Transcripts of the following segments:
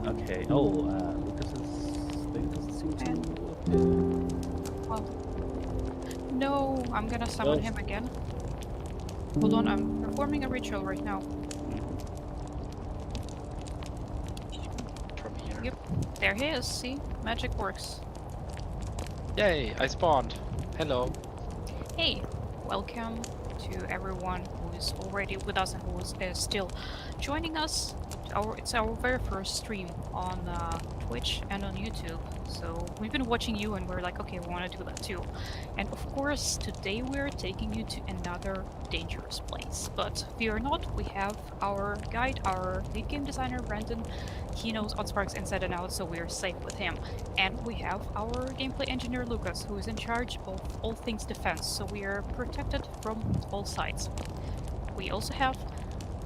Okay. Oh, Lucas's thing doesn't seem to appear. Well, no, I'm gonna summon Oh. him again. Hold on, I'm performing a ritual right now. From here. Yep, there he is. See, magic works. Yay, I spawned. Hello. Hey, welcome to everyone who is already with us and who is still joining us. It's our very first stream on Twitch and on YouTube. So we've been watching you and we're like, okay, we want to do that too. And of course, today we're taking you to another dangerous place. But fear not, we have our guide, our lead game designer, Brandon. He knows Oddsparks inside and out, so we're safe with him. And we have our gameplay engineer Lucas, who is in charge of all things defense, so we are protected from all sides. We also have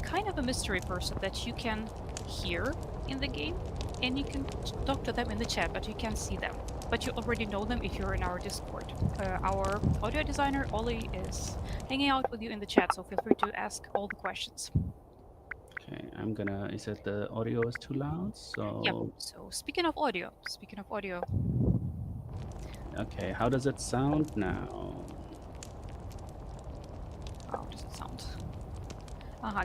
kind of a mystery person that you can hear in the game, and you can talk to them in the chat, but you can't see them. But you already know them if you're in our Discord. Our audio designer, Ollie, is hanging out with you in the chat, so feel free to ask all the questions. Okay, I'm gonna. He said the audio is too loud, Yeah, so so speaking of audio, okay. How does it sound now? how does it sound?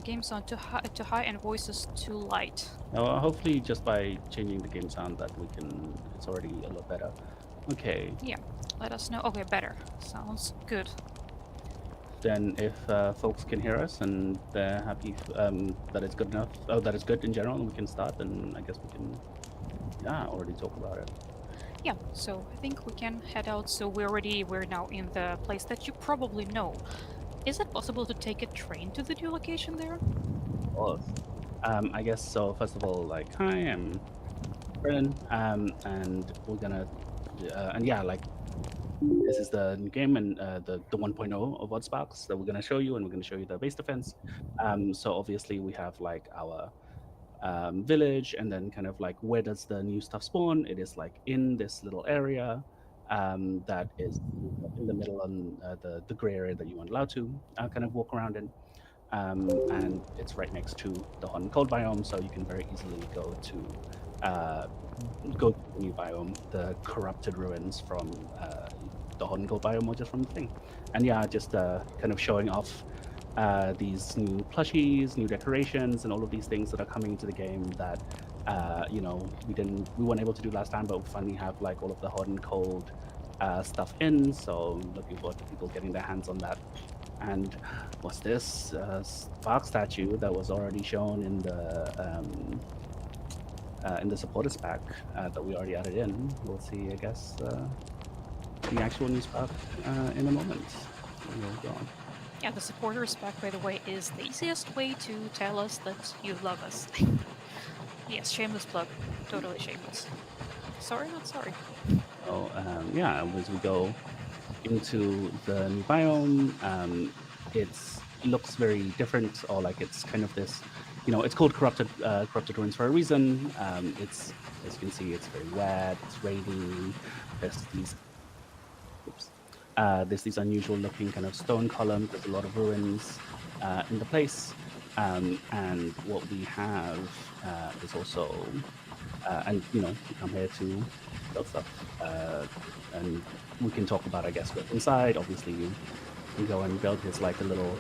Game sound too high and voices too light. Hopefully, just by changing the game sound, that we can. It's already a lot better. Okay. Yeah, let us know. Okay, better. Sounds good. Then, if folks can hear us and they're happy that it's good enough, that it's good in general, and we can start, then I guess we can. Yeah, already talk about it. Yeah, so I think we can head out. So we're now in the place that you probably know. Is it possible to take a train to the new location there? Well, I guess so. First of all, like, hi, I'm Brennan, and we're gonna, and yeah, like, this is the new game and the 1.0 of Oddsparks that we're gonna show you, and we're gonna show you the base defense. So obviously we have like our village, and then kind of like where does the new stuff spawn? It is like in this little area that is in the middle on the gray area that you aren't allowed to kind of walk around in. And it's right next to the hot and cold biome, so you can very easily uh, go to the new biome, the corrupted ruins from the hot and cold biome, or just from the thing. And yeah, just kind of showing off these new plushies, new decorations, and all of these things that are coming into the game that we weren't able to do last time, but we finally have like all of the hot and cold stuff in. So looking forward to people getting their hands on that. And what's this Spark statue that was already shown in the supporters pack that we already added in? We'll see, I guess, the actual new Spark in a moment. We'll go on. Yeah, the supporters pack, by the way, is the easiest way to tell us that you love us. Yes, shameless plug. Totally shameless. Sorry, not sorry. So yeah, as we go into the new biome, it looks very different, or like it's kind of this, it's called corrupted ruins for a reason. It's, as you can see, it's very wet, it's rainy. There's these, oops, there's these unusual looking kind of stone columns. There's a lot of ruins in the place, and what we have is also, and we come here to build stuff, and we can talk about, I guess, what's inside. Obviously, you can go and build his like a little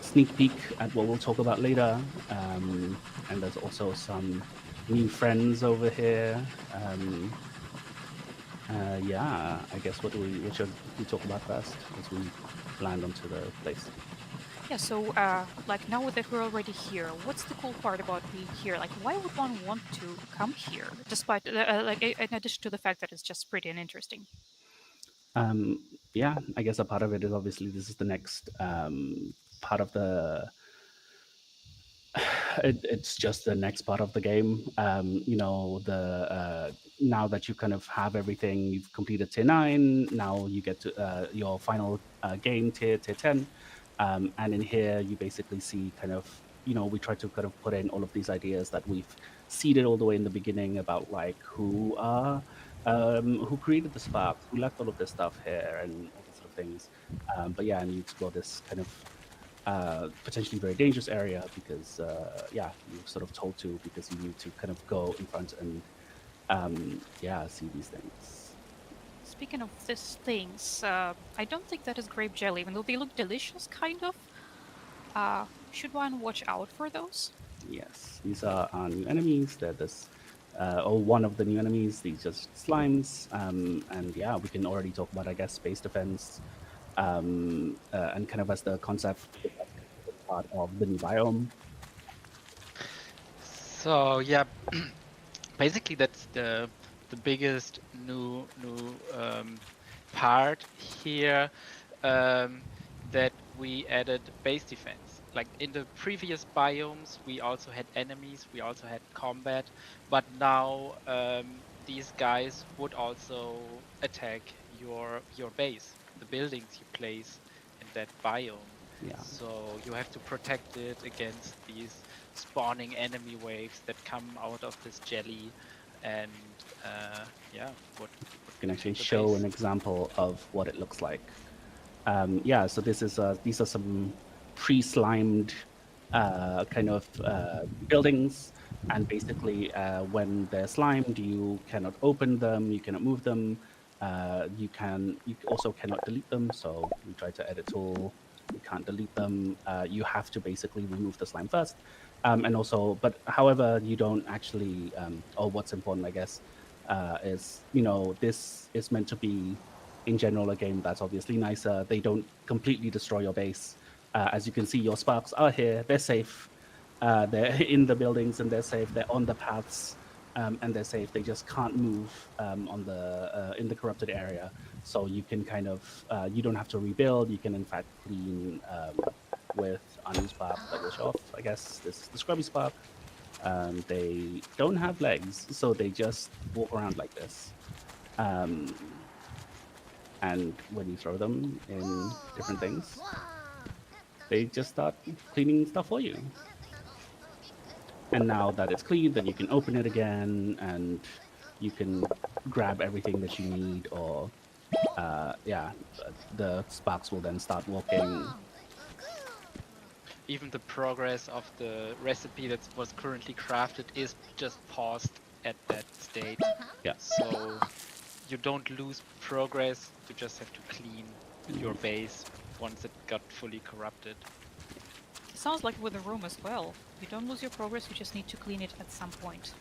sneak peek at what we'll talk about later. And there's also some new friends over here. Yeah, I guess what should we talk about first as we land onto the place? Yeah, so like now that we're already here, what's the cool part about being here? Like, why would one want to come here, despite in addition to the fact that it's just pretty and interesting? Yeah, I guess a part of it is obviously this is the next part of the it's just the next part of the game. The now that you kind of have everything, you've completed tier 9. Now you get to your final game, tier 10, and in here you basically see kind of, we try to kind of put in all of these ideas that we've seeded all the way in the beginning about like who created the sparks, who left all of this stuff here, and all these sort of things. But yeah, and you explore this kind of potentially very dangerous area because yeah, you're sort of told to because you need to kind of go in front and yeah, see these things. Speaking of these things, I don't think that is grape jelly, even though they look delicious, kind of. Should one watch out for those? Yes, these are our new enemies. They're this, or one of the new enemies. These just slimes, and yeah, we can already talk about, I guess, space defense, and kind of as the concept that's kind of a big part of the new biome. So yeah, basically that's the biggest new part here, that we added base defense. Like in the previous biomes, we also had enemies, we also had combat, but now these guys would also attack your base, the buildings you place in that biome. Yeah, So you have to protect it against these spawning enemy waves that come out of this jelly, and yeah, would can actually attack the show base. an example of what it looks like. Yeah, so this is these are some pre-slimed kind of buildings, and basically when they're slimed, you cannot open them, you cannot move them, you also cannot delete them. So we try to edit tool, you can't delete them. You have to basically remove the slime first, and also, but however, you don't actually. Or what's important, I guess, is this is meant to be in general a game that's obviously nicer. They don't completely destroy your base. As you can see, your sparks are here. They're safe. They're in the buildings and they're safe. They're on the paths and they're safe. They just can't move on the in the corrupted area. So you can kind of you don't have to rebuild. You can in fact clean with our new spark that will show off. I guess this is the scrubby spark. They don't have legs, so they just walk around like this. Um, and when you throw them in different things, they just start cleaning stuff for you. And now that it's clean, then you can open it again and you can grab everything that you need, or yeah, the sparks will then start walking. Even the progress of the recipe that was currently crafted is just paused at that state. Yeah. So you don't lose progress, you just have to clean your base once it got fully corrupted. It sounds like with the room as well. You don't lose your progress, you just need to clean it at some point.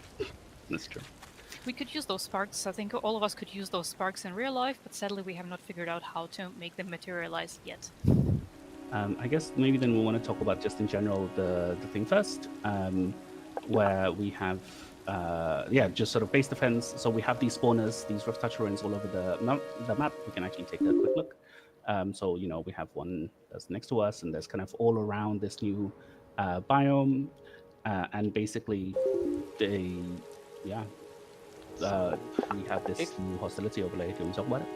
That's true. We could use those sparks. I think all of us could use those sparks in real life, but sadly we have not figured out how to make them materialize yet. I guess maybe then we want to talk about just in general the thing first, where we have yeah, just sort of base defense. So we have these spawners, these rough touch ruins all over the map. We can actually take a quick look. So we have one that's next to us, and there's kind of all around this new biome, and basically they yeah. So We have this if new hostility overlay. Do we talk about it?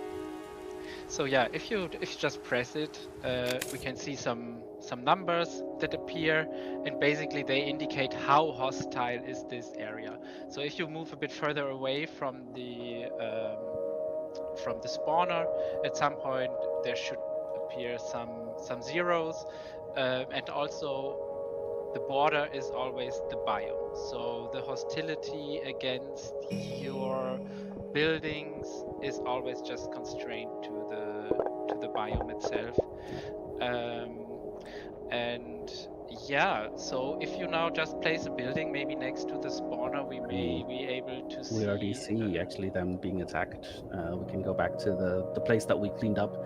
so yeah, if you just press it, we can see some numbers that appear, and basically they indicate how hostile is this area. So if you move a bit further away from the spawner, at some point there should appear some zeros, and also the border is always the biome. So the hostility against your buildings is always just constrained to the biome itself. And yeah, so if you now just place a building maybe next to the spawner, we may be able to see. We already see actually them being attacked. We can go back to the place that we cleaned up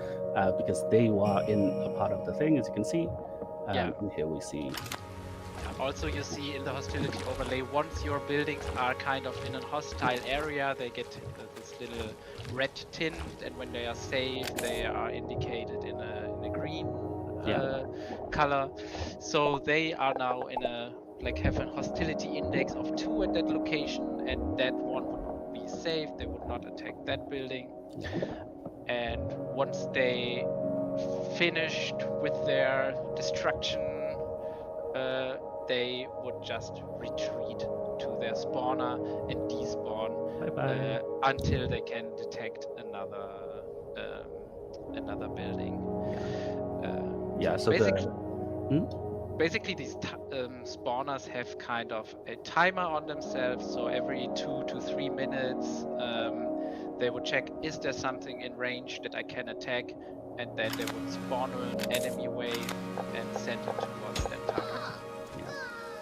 because they were in a part of the thing, as you can see. Yeah. And here we see. Also, you see in the hostility overlay, once your buildings are kind of in a hostile area, they get this little red tint, and when they are safe, they are indicated in a green color. So they are now in have a hostility index of 2 at that location, and that one would be safe. They would not attack that building. And once they finished with their destruction, they would just retreat to their spawner and despawn until they can detect another building. Yeah, so basically, Basically, these spawners have kind of a timer on themselves. So every 2 to 3 minutes, they would check, is there something in range that I can attack? And then they would spawn an enemy wave and send it towards that target. Yeah.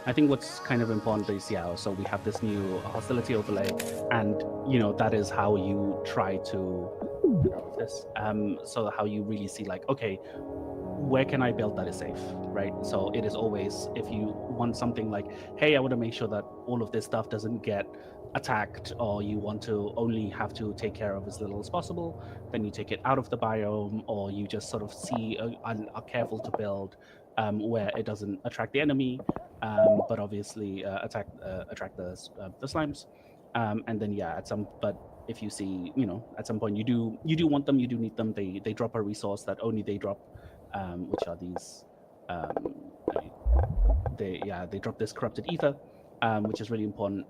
I think what's kind of important is, yeah, so we have this new hostility overlay, and that is how you try to this. So how you really see, like, okay, where can I build that is safe, right? So it is always, if you want something like, hey, I want to make sure that all of this stuff doesn't get attacked, or you want to only have to take care of as little as possible, then you take it out of the biome, or you just sort of see are careful to build where it doesn't attract the enemy, but obviously attract the slimes, and then yeah, but if you see, at some point you do want them, you do need them, they drop a resource that only they drop, which are these. I mean, they drop this corrupted ether, which is really important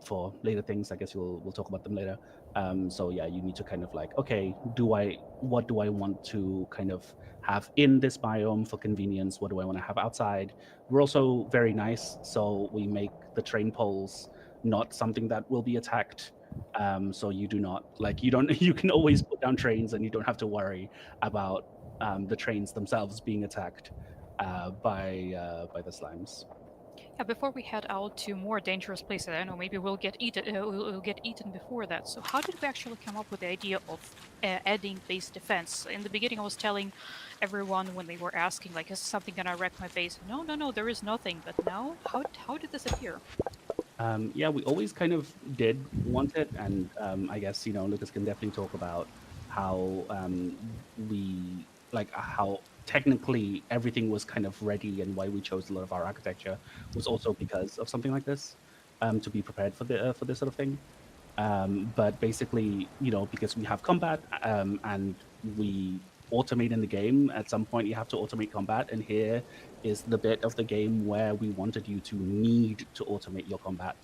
for later things. I guess we'll talk about them later. So yeah, you need to kind of like, okay, what do I want to kind of have in this biome for convenience? What do I want to have outside? We're also very nice, so we make the train poles not something that will be attacked. So you do not like, you don't you can always put down trains and you don't have to worry about the trains themselves being attacked by the slimes. Yeah, before we head out to more dangerous places, I don't know, maybe we'll get eaten. We'll get eaten before that. So, how did we actually come up with the idea of adding base defense? In the beginning, I was telling everyone when they were asking, like, is something gonna wreck my base? No, no, no, there is nothing. But now, how did this appear? Yeah, we always kind of did want it, and I guess Lucas can definitely talk about how we like how technically everything was kind of ready, and why we chose a lot of our architecture was also because of something like this, to be prepared for this sort of thing. But basically, because we have combat, and we automate in the game, at some point you have to automate combat, and here is the bit of the game where we wanted you to need to automate your combat.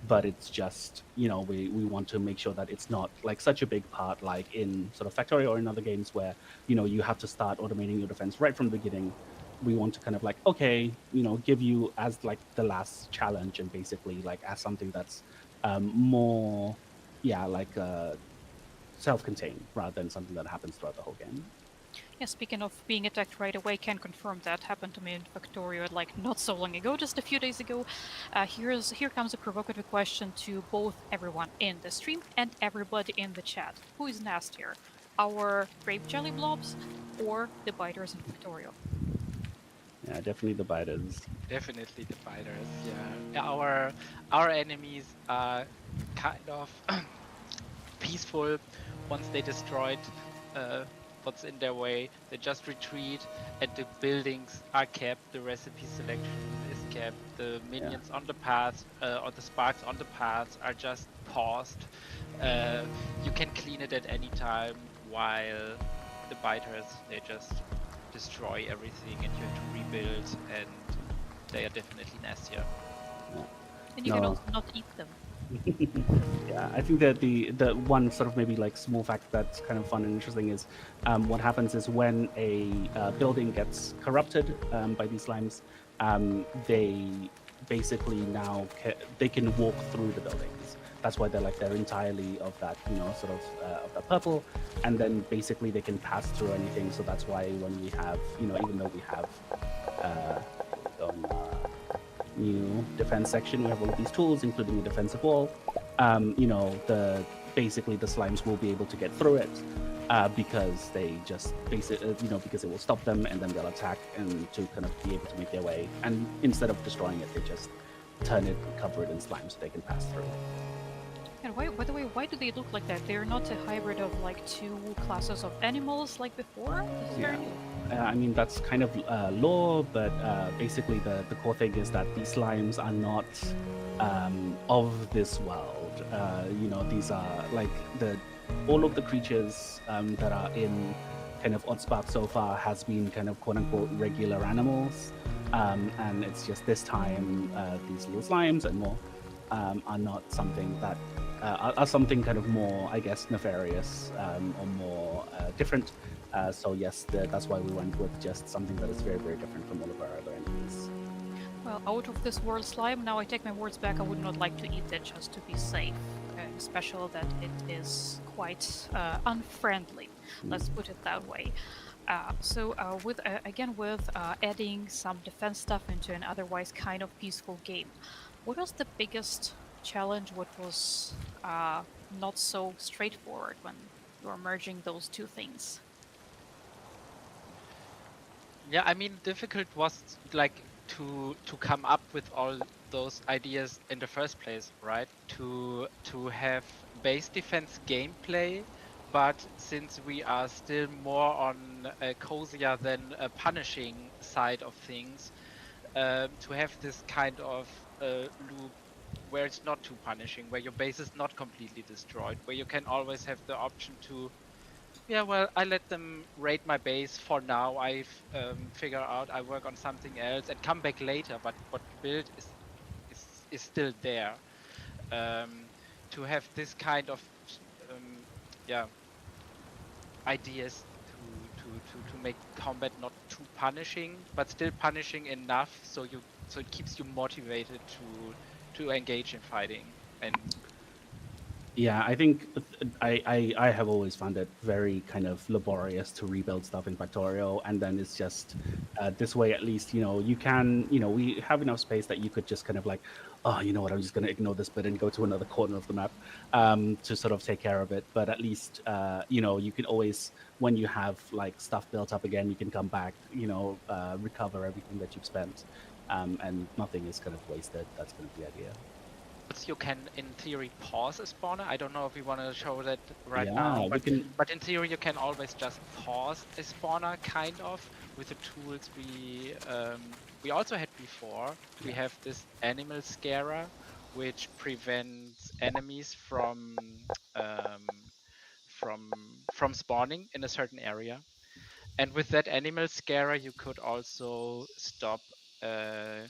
But it's just, we want to make sure that it's not like such a big part, like in sort of Factorio or in other games where, you have to start automating your defense right from the beginning. We want to kind of like, okay, give you as like the last challenge, and basically like as something that's more, yeah, like self-contained rather than something that happens throughout the whole game. Yeah, speaking of being attacked right away, can confirm that happened to me in Factorio like not so long ago, just a few days ago. Here comes a provocative question to both everyone in the stream and everybody in the chat. Who is nastier, our grape jelly blobs or the biters in Factorio? Yeah, definitely the biters. Definitely the fighters. Yeah, our enemies are kind of peaceful. Once they destroyed what's in their way, they just retreat, and the buildings are kept. The recipe selection is kept. The minions on the path, or the sparks on the paths, are just paused. You can clean it at any time, while the biters, they just destroy everything, and you have to rebuild, and they are definitely nastier. And you can also not eat them. Yeah, I think that the one sort of maybe like small fact that's kind of fun and interesting is what happens is when a building gets corrupted by these slimes, they basically now they can walk through the buildings. That's why they're entirely of that sort of that purple, and then basically they can pass through anything. So that's why when we have even though we have new defense section, we have all of these tools, including a defensive wall. Basically the slimes will be able to get through it because they just because it will stop them, and then they'll attack and to kind of be able to make their way. And instead of destroying it, they just turn it and cover it in slime so they can pass through. And why, by the way, why do they look like that? They're not a hybrid of like two classes of animals like before? This is very new. I mean, that's kind of lore, but basically the core thing is that these slimes are not of this world. These are like all of the creatures that are in kind of Oddsparks so far has been kind of quote unquote regular animals, and it's just this time these little slimes and more are not something that are something kind of more, I guess, nefarious or more different. So yes, that's why we went with just something that is very, very different from all of our other enemies. Well, out of this world slime, now I take my words back. I would not like to eat it just to be safe, especially that it is quite unfriendly. Let's put it that way. With again with adding some defense stuff into an otherwise kind of peaceful game, what was the biggest challenge? What was not so straightforward when you were merging those two things? Yeah, I mean, difficult was like to come up with all those ideas in the first place, right? To have base defense gameplay, but since we are still more on a cozier than a punishing side of things, to have this kind of loop where it's not too punishing, where your base is not completely destroyed, where you can always have the option to, yeah, well, I let them raid my base for now. I've figure out I work on something else and come back later. But what you build is still there. Um, to have this kind of um, yeah ideas to make combat not too punishing, but still punishing enough so it keeps you motivated to engage in fighting. And Yeah, I think I have always found it very kind of laborious to rebuild stuff in Factorio, and then it's just this way. At least you can we have enough space that you could just kind of like, oh, you know what, I'm just going to ignore this bit and go to another corner of the map to sort of take care of it. But at least you can always, when you have like stuff built up again, you can come back, recover everything that you've spent, and nothing is kind of wasted. That's kind of the idea. you can, in theory, pause a spawner. I don't know if we want to show that right Yeah, now, we can. but in theory, you can always just pause a spawner, kind of, with the tools we also had before. We Yeah. have this animal scarer, which prevents enemies um, from spawning in a certain area. And with that animal scarer, you could also stop uh,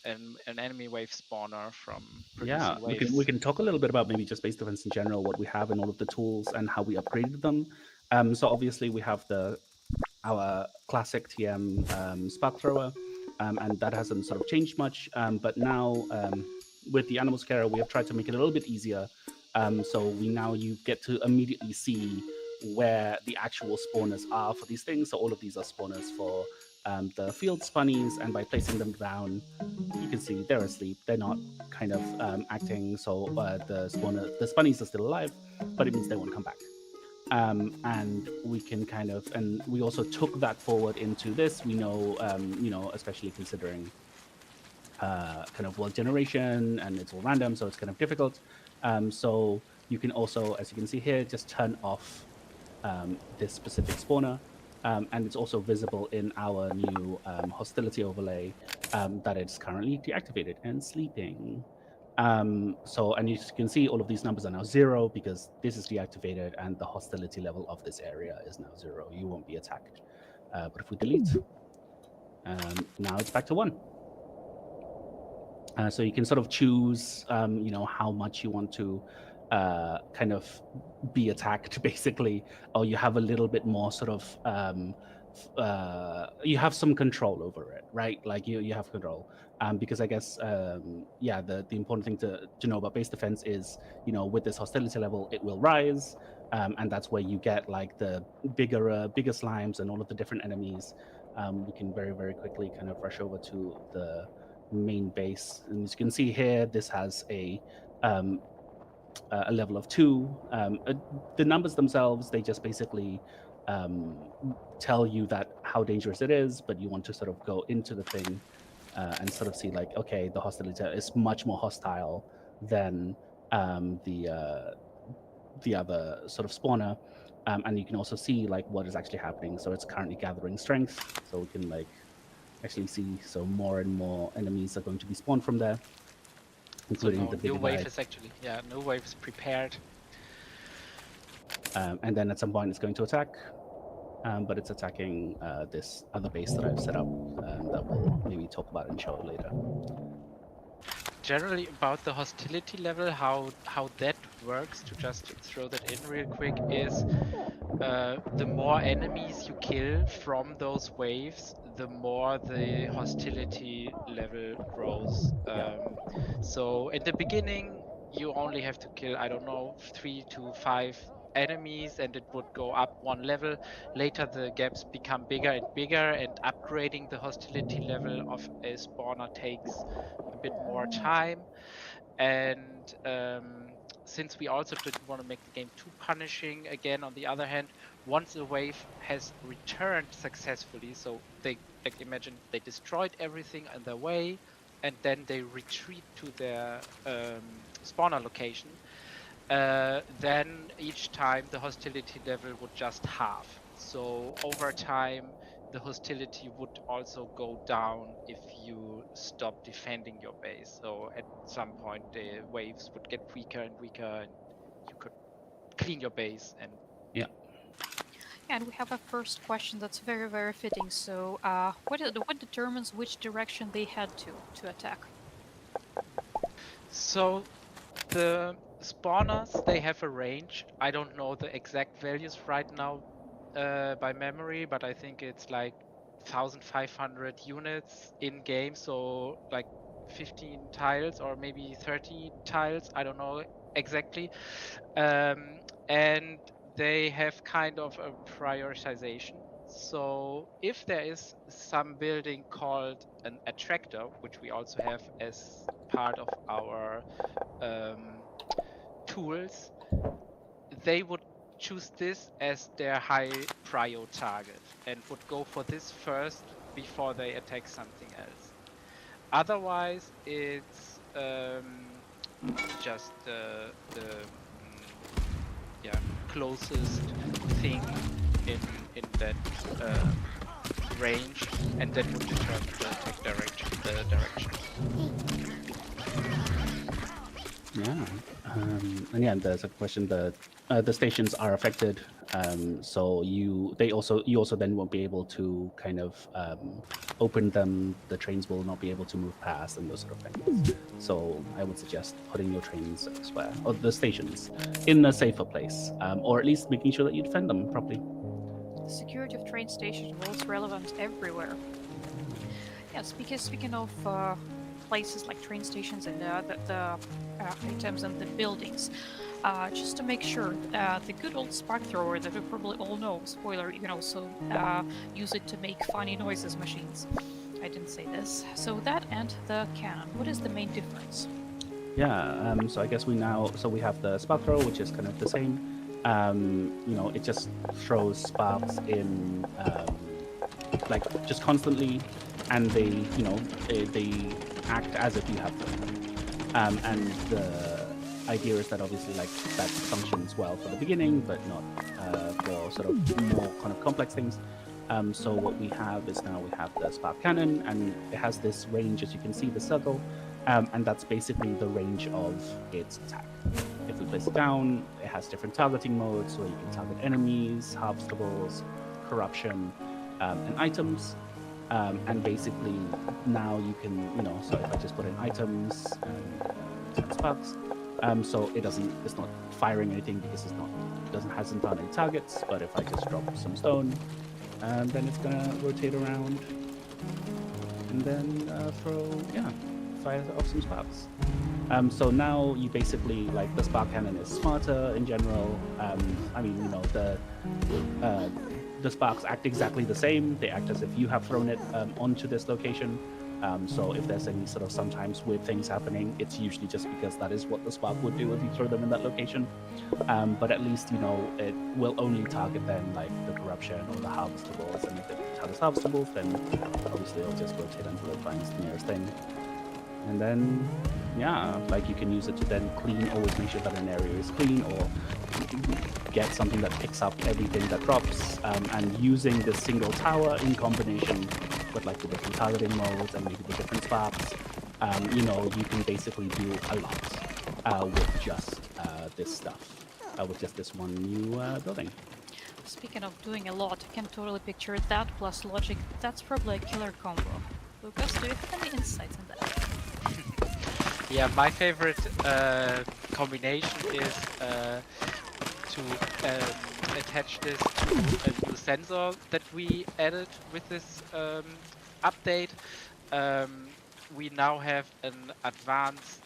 an enemy wave spawner from Yeah, producing we waves. can talk a little bit about maybe just base defense in general, what we have and all of the tools and how we upgraded them. So obviously we have our classic TM spark thrower, and that hasn't sort of changed much. But now with the animal scarer, we have tried to make it a little bit easier. So you get to immediately see where the actual spawners are for these things. So all of these are spawners for the field spunnies, and by placing them down, you can see they're asleep. They're not kind of acting. So the spunnies are still alive, but it means they won't come back. And we can and we also took that forward into this. We know, especially considering kind of world generation and it's all random, so it's kind of difficult. So you can also, as you can see here, just turn off this specific spawner. And it's also visible in our new hostility overlay that it's currently deactivated and sleeping. And you can see all of these numbers are now 0 because this is deactivated and the hostility level of this area is now 0. You won't be attacked. But if we delete, now it's back to 1. So you can sort of choose, how much you want to kind of be attacked, basically, or you have a little bit more sort of you have some control over it, right? Like you have control, because I guess the important thing to know about base defense is, with this hostility level, it will rise. And that's where you get like the bigger slimes and all of the different enemies. We can very, very quickly kind of rush over to the main base. And as you can see here, this has um, a level of 2. The numbers themselves, they just basically tell you that how dangerous it is, but you want to sort of go into the thing and sort of see like, okay, the hostility is much more hostile than the other sort of spawner. And you can also see like what is actually happening. So it's currently gathering strength. So we can like actually see, so more and more enemies are going to be spawned from there, So including no, the new bigger wave guy. is actually, yeah, new wave is prepared. And then at some point it's going to attack, but it's attacking this other base that I've set up that we'll maybe talk about and show later. Generally about the hostility level, how that works, to just throw that in real quick, is the more enemies you kill from those waves, the more the hostility level grows. So in the beginning, you only have to kill, I don't know, 3 to 5 enemies, and it would go up 1 level. Later, the gaps become bigger and bigger, and upgrading the hostility level of a spawner takes a bit more time. And since we also didn't want to make the game too punishing, again, on the other hand, once a wave has returned successfully, so they, like, imagine they destroyed everything on their way, and then they retreat to their spawner location, then each time the hostility level would just halve. So over time, the hostility would also go down if you stop defending your base. So at some point, the waves would get weaker and weaker, and you could clean your base. And Yeah. And we have a first question that's very, very fitting. So, what determines which direction they head to attack? so the spawners, they have a range. I don't know the exact values right now by memory, but I think it's like 1,500 units in game, so like 15 tiles or maybe 30 tiles. I don't know exactly. And they have kind of a prioritization. So if there is some building called an attractor, which we also have as part of our tools, they would choose this as their high prio target and would go for this first before they attack something else. Otherwise, it's just the closest thing in that range, and that would determine the attack direction. Yeah. And yeah, there's a question that the stations are affected. So you also then won't be able to kind of open them. The trains will not be able to move past and those sort of things. So I would suggest putting your trains elsewhere, or the stations, in a safer place, or at least making sure that you defend them properly. The security of train stations is relevant everywhere. Yes, because speaking of places like train stations and the items and the buildings, just to make sure, the good old spark thrower that we probably all know, spoiler, you can also use it to make funny noises machines. I didn't say this. So that and the cannon, what is the main difference? Yeah, so I guess we have the spark thrower, which is kind of the same. It just throws sparks in, like, just constantly, and they act as if you have them. And the idea is that obviously, like, that functions well for the beginning, but not for sort of more kind of complex things. So what we have is now we have the spark cannon, and it has this range, as you can see, the circle. And that's basically the range of its attack. If we place it down, it has different targeting modes, so you can target enemies, harvestables, corruption, and items. And basically now you can, so if I just put in items and sparks, so it's not firing anything because hasn't found any targets. But if I just drop some stone, then it's gonna rotate around and then fire off some sparks. So now you basically, like, the spark cannon is smarter in general. The sparks act exactly the same. They act as if you have thrown it onto this location. So if there's any sort of sometimes weird things happening, it's usually just because that is what the spark would do if you throw them in that location. But at least, it will only target then, like, the corruption or the harvestables. And if it targets harvestables, then obviously it'll just rotate until it finds the nearest thing. And then, you can use it to then always make sure that an area is clean, or get something that picks up everything that drops. And using this single tower in combination with, like, the different targeting modes and maybe the different sparks, you can basically do a lot with just this stuff, with just this one new building. Speaking of doing a lot, I can totally picture that plus logic. That's probably a killer combo. Lucas, do you have any insights on that? Yeah, my favorite combination is to attach this to a new sensor that we added with this update. We now have an advanced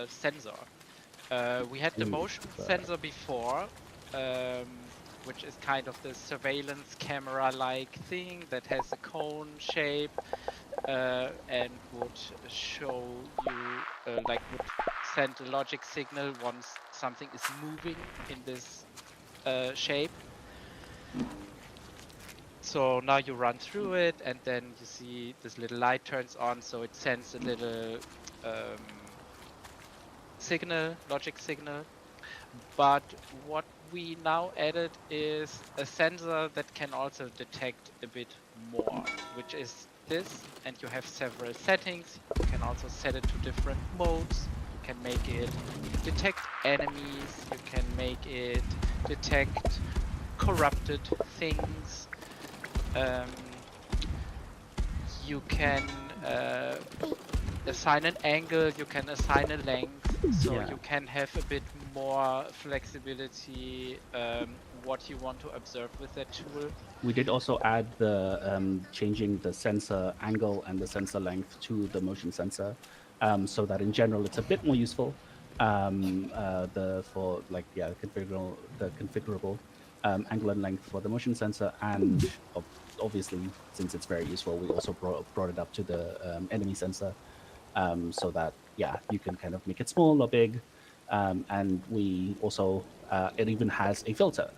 sensor. We had the motion sensor before, which is kind of the surveillance camera-like thing that has a cone shape and would show you, like would send a logic signal once something is moving in this shape. So now you run through it, and then you see this little light turns on, so it sends a little signal, logic signal. But what we now added is a sensor that can also detect a bit more, which is this, and you have several settings. You can also set it to different modes. You can make it detect enemies, you can make it detect corrupted things. You can assign an angle, you can assign a length, so Yeah. you can have a bit more flexibility what you want to observe with that tool. We did also add the changing the sensor angle and the sensor length to the motion sensor, so that in general it's a bit more useful. The for like configurable angle and length for the motion sensor, and obviously since it's very useful, we also brought it up to the enemy sensor, so that you can kind of make it small or big, and we also it even has a filter,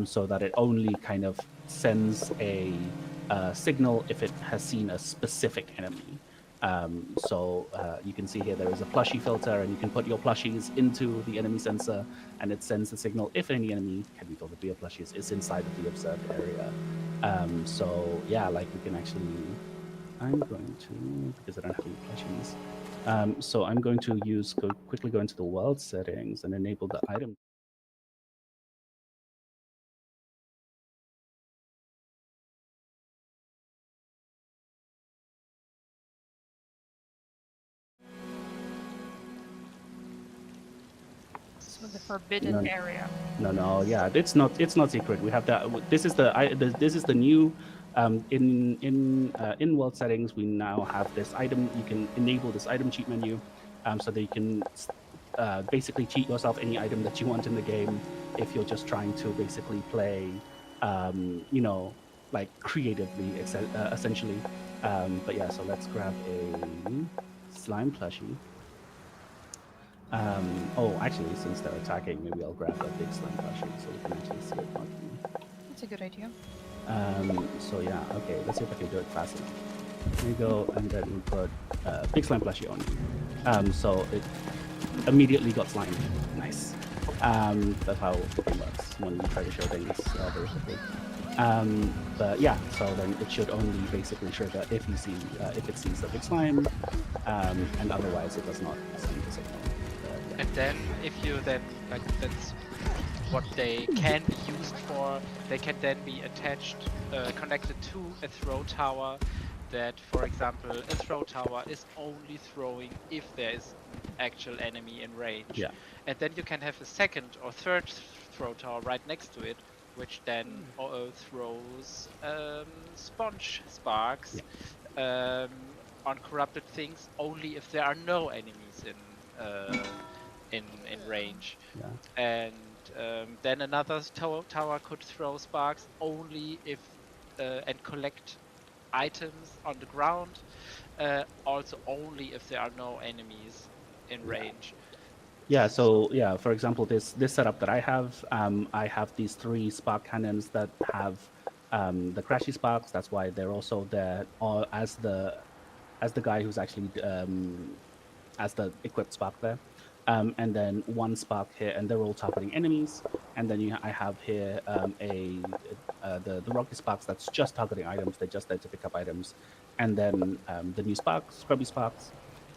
so that it only kind of sends a signal if it has seen a specific enemy. So you can see here there is a plushie filter, and you can put your plushies into the enemy sensor, and it sends the signal if any enemy can be thought to be a plushie is inside of the observed area. So yeah, like we can actually. I'm going to, because I don't have any plushies. So I'm going to quickly go into the world settings and enable the item. So the forbidden area. No, yeah, it's not secret. We have that. This is the new in world settings. We now have this item. You can enable this item cheat menu, so that you can basically cheat yourself any item that you want in the game if you're just trying to basically play, like creatively, essentially. But yeah, so let's grab a slime plushie. Oh, actually, since they're attacking, maybe I'll grab a big slime plushie so we can actually see it working. That's a good idea. So yeah, okay, let's see if I can do it fast enough. Here we go, and then we put big slime plushie on. So it immediately got slimed. Nice. That's how the game works when you try to show things very quickly. But yeah, so then it should only basically trigger if it sees the big slime, and otherwise it does not send the signal. And then if you then, like, that's what they can be used for, they can then be attached, connected to a throw tower that, for example, a throw tower is only throwing if there is an actual enemy in range. Yeah. And then you can have a second or third throw tower right next to it, which then throws sponge sparks on corrupted things only if there are no enemies in range. Yeah. And then another tower could throw sparks only if and collect items on the ground, also only if there are no enemies in range. Yeah, so yeah, for example, this setup that I have these 3 spark cannons that have the crashy sparks. That's why they're also there as the guy who's actually as the equipped spark there. And then 1 spark here, and they're all targeting enemies. And then I have here the rocky sparks that's just targeting items. They're just there to pick up items. And then the new sparks, scrubby sparks.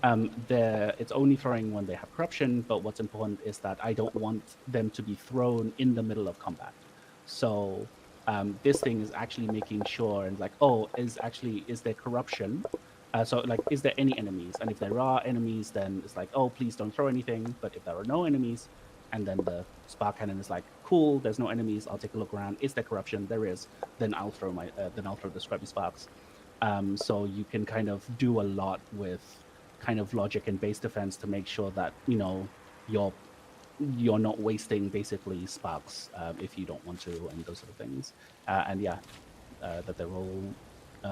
It's only throwing when they have corruption, but what's important is that I don't want them to be thrown in the middle of combat. So this thing is actually making sure, and like, is there corruption? So like, is there any enemies? And if there are enemies, then it's like, oh, please don't throw anything. But if there are no enemies, and then the spark cannon is like, cool, there's no enemies. I'll take a look around. Is there corruption? There is. Then I'll throw the scrubby sparks. So you can kind of do a lot with kind of logic and base defense to make sure that you're not wasting basically sparks if you don't want to, and those sort of things. And yeah, that they're all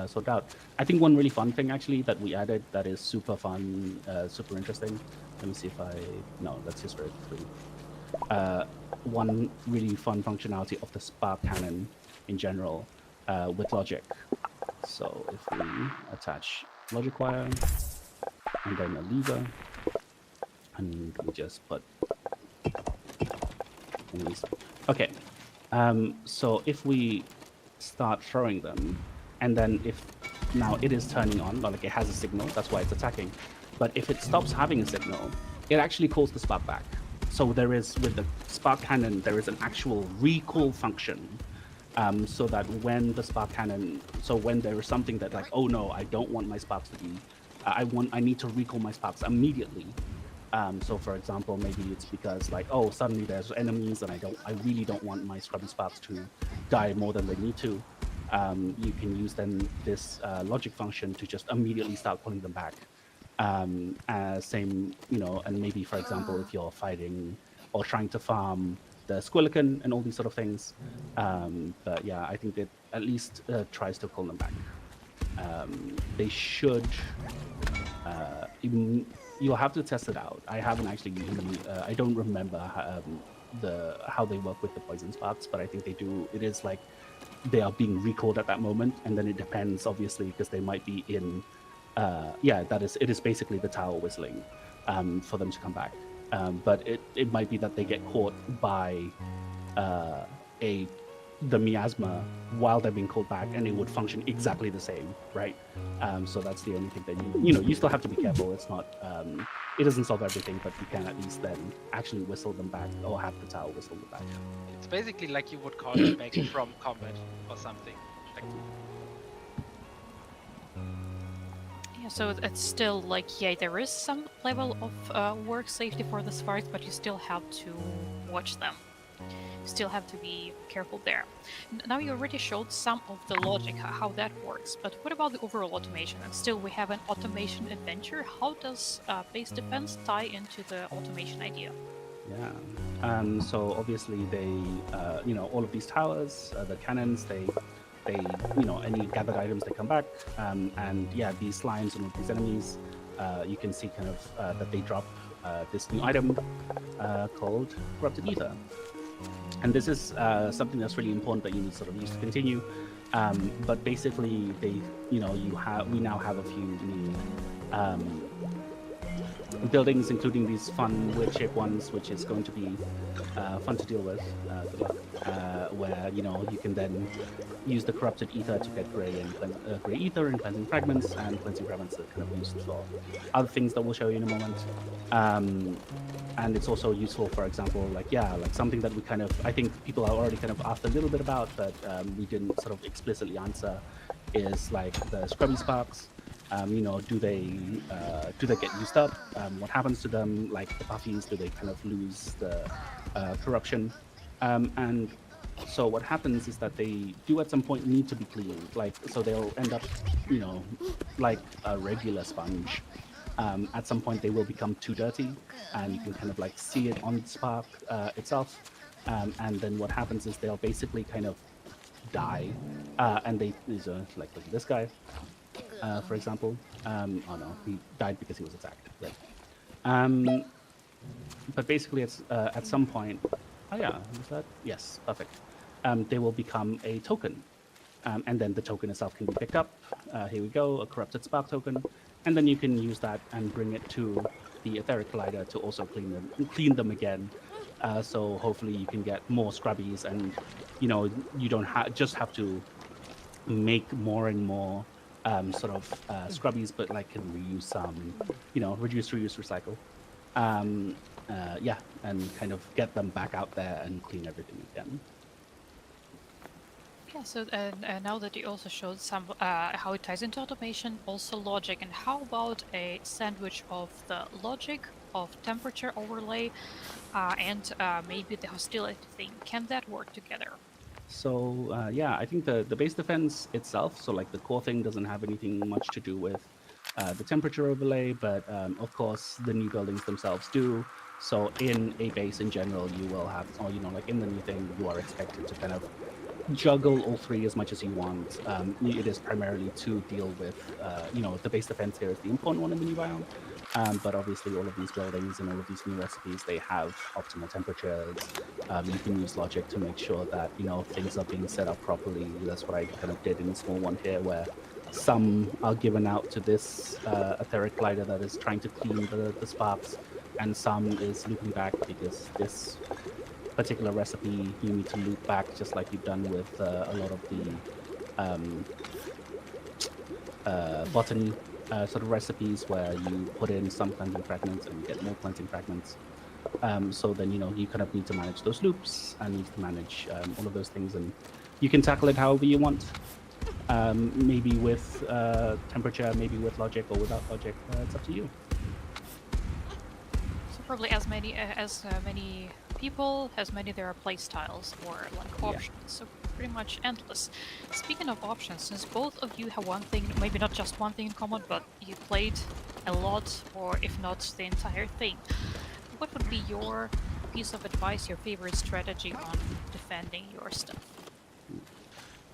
sorted out. I think one really fun thing actually that we added that is super fun, super interesting. Let me see if no, let's just go through. One really fun functionality of the spark cannon in general with logic. So if we attach logic wire and then a lever, and we just put enemies. Okay, so if we start throwing them, and then if now it is turning on, like it has a signal, that's why it's attacking. But if it stops having a signal, it actually calls the spark back. So there is, with the spark cannon, there is an actual recall function. So that when the spark cannon, so when there is something that like, oh no, I don't want my sparks to be, I need to recall my sparks immediately. So for example, maybe it's because like, oh, suddenly there's enemies and I really don't want my scrubby sparks to die more than they need to. You can use then this logic function to just immediately start pulling them back. Same, and maybe for example, if you're fighting or trying to farm the squillican and all these sort of things. But yeah, I think it at least tries to pull them back. They should, you'll have to test it out. I haven't actually really, I don't remember how they work with the poison sparks, but I think they do. It is like they are being recalled at that moment, and then it depends obviously because they might be in it is basically the tower whistling for them to come back. But it might be that they get caught by the miasma while they're being called back, and it would function exactly the same, right? So that's the only thing that you still have to be careful. It's not it doesn't solve everything, but you can at least then actually whistle them back or have the tower whistle them back. It's basically like you would call them back from combat or something. Like... Yeah, so it's still like, yeah, there is some level of work safety for the sparks, but you still have to watch them. You still have to be careful there. Now you already showed some of the logic, how that works, but what about the overall automation? And still we have an automation adventure. How does base defense tie into the automation idea? Yeah. So obviously they, all of these towers, the cannons, they any gathered items, they come back. And yeah, these lines and these enemies, you can see kind of that they drop this new item called Corrupted Ether. And this is something that's really important that you need sort of use to continue. But basically, we now have a few new buildings, including these fun weird-shaped ones, which is going to be fun to deal with. Where you can then use the corrupted ether to get gray ether and cleansing fragments, and cleansing fragments are kind of used for other things that we'll show you in a moment. And it's also useful, for example, like something that we I think people are already kind of asked a little bit about, but we didn't sort of explicitly answer, is like the scrubby sparks. Do they get used up? What happens to them? Like the buffies, do they kind of lose the corruption? And so what happens is that they do at some point need to be cleaned. So they'll end up, like a regular sponge. At some point they will become too dirty, and you can kind of like see it on the spark itself. And then what happens is they'll basically kind of die, and these are like, look at this guy. For example, oh no, he died because he was attacked. Right. But basically, it's at some point. Oh yeah, is that? Yes, perfect. They will become a token, and then the token itself can be picked up. Here we go, a corrupted spark token, and then you can use that and bring it to the etheric collider to also clean them again. So hopefully you can get more scrubbies, and you don't just have to make more and more scrubbies, but like can reuse some, reduce, reuse, recycle. And kind of get them back out there and clean everything again. Yeah, so now that you also showed some how it ties into automation, also logic, and how about a sandwich of the logic of temperature overlay and maybe the hostility thing? Can that work together? So yeah, I think the base defense itself, so like the core thing, doesn't have anything much to do with the temperature overlay, but of course the new buildings themselves do. So in a base in general, you will have, or like in the new thing, you are expected to kind of juggle all three as much as you want. It is primarily to deal with, the base defense here is the important one in the new biome. But obviously, all of these buildings and all of these new recipes, they have optimal temperatures. You can use logic to make sure that things are being set up properly. That's what I kind of did in the small one here, where some are given out to this etheric glider that is trying to clean the sparks, and some is looping back because this particular recipe you need to loop back just like you've done with a lot of the um, botany sort of recipes where you put in some cleansing fragments and you get more cleansing fragments. So then you kind of need to manage those loops and need to manage all of those things, and you can tackle it however you want. Maybe with temperature, maybe with logic, or without logic. It's up to you. So probably as many people, as many there are play styles or like Yeah. options. So pretty much endless. Speaking of options, since both of you have one thing, maybe not just one thing in common, but you played a lot, or if not the entire thing, what would be your piece of advice, your favorite strategy on defending your stuff?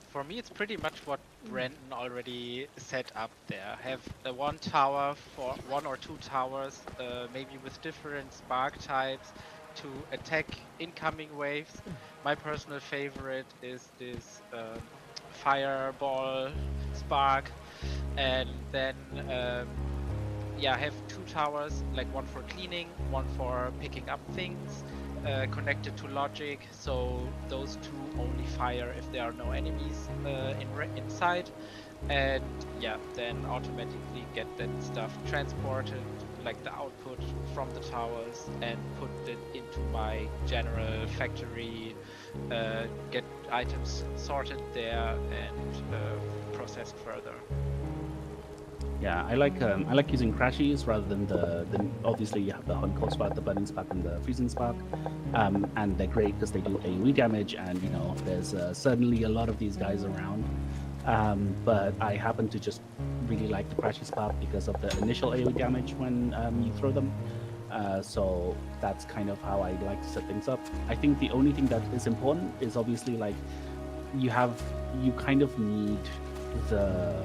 For me, it's pretty much what Brandon already set up there. Have one tower for one or two towers, maybe with different spark types to attack incoming waves. My personal favorite is this fireball spark, and then have two towers, like one for cleaning, one for picking up things, connected to logic, so those two only fire if there are no enemies inside, and then automatically get that stuff transported, like the output from the towers, and put it into my general factory, get items sorted there and processed further. Yeah, I like using crashies rather than the obviously you have the hot cold spark, the burning spark, and the freezing spark, and they're great because they do AOE damage, and there's certainly a lot of these guys around. But I happen to just really like the crashy spark because of the initial AOE damage when you throw them. So that's kind of how I like to set things up. I think the only thing that is important is obviously like you kind of need the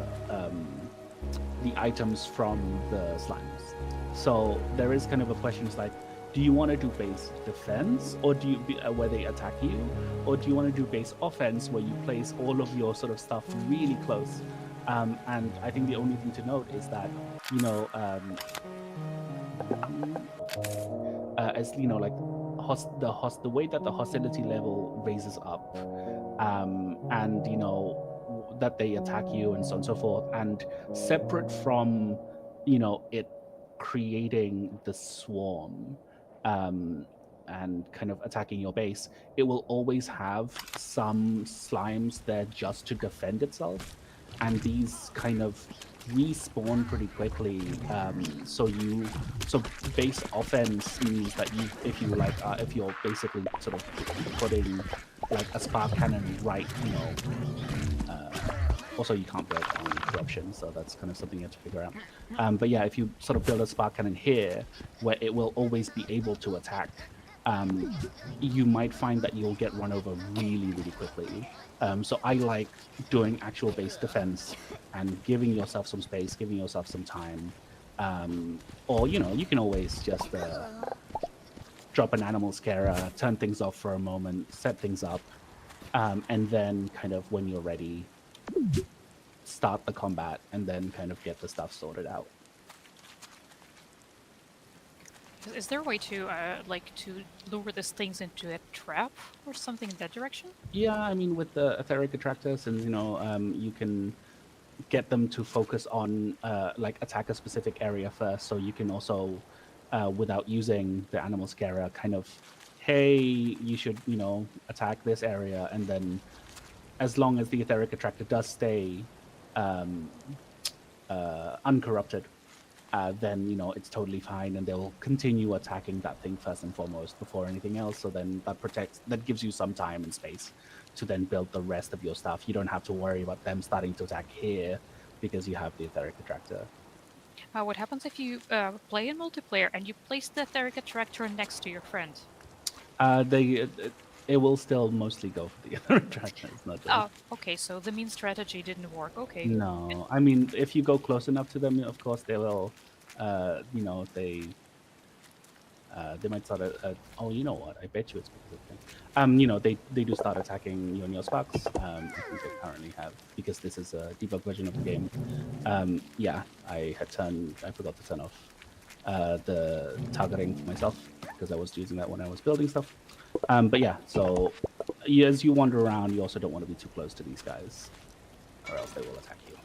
the items from the slimes. So there is kind of a question: is like, do you want to do base defense, or do you where they attack you, or do you want to do base offense where you place all of your sort of stuff really close? And I think the only thing to note is that as like the way that the hostility level raises up, and that they attack you and so on and so forth, and separate from it creating the swarm, um, and kind of attacking your base, it will always have some slimes there just to defend itself, and these kind of respawn pretty quickly. So base offense means that if you're basically sort of putting like a spark cannon right, also you can't build on corruption, so that's kind of something you have to figure out. But yeah, if you sort of build a spark cannon here where it will always be able to attack, you might find that you'll get run over really, really quickly. So I like doing actual base defense and giving yourself some space, giving yourself some time. Or you can always just drop an animal scarer, turn things off for a moment, set things up, and then kind of when you're ready, start the combat and then kind of get the stuff sorted out. Is there a way to to lure these things into a trap or something in that direction? Yeah, I mean, with the etheric attractors, and you can get them to focus on like attack a specific area first, so you can also without using the animal scarer kind of, hey, you should attack this area, and then as long as the etheric attractor does stay um, uncorrupted, then it's totally fine, and they'll continue attacking that thing first and foremost before anything else. So then that gives you some time and space to then build the rest of your stuff. You don't have to worry about them starting to attack here because you have the etheric attractor. What happens if you play in multiplayer and you place the etheric attractor next to your friend? It will still mostly go for the etheric attractor. It's not just. Oh, okay, so the mean strategy didn't work. Okay. No, I mean, if you go close enough to them, of course they will. They might start. Oh, you know what? I bet you it's because of thing. They do start attacking you and your sparks. I think they currently have, because this is a debug version of the game. Yeah, I forgot to turn off the targeting for myself because I was using that when I was building stuff. But yeah, so as you wander around, you also don't want to be too close to these guys, or else they will attack you.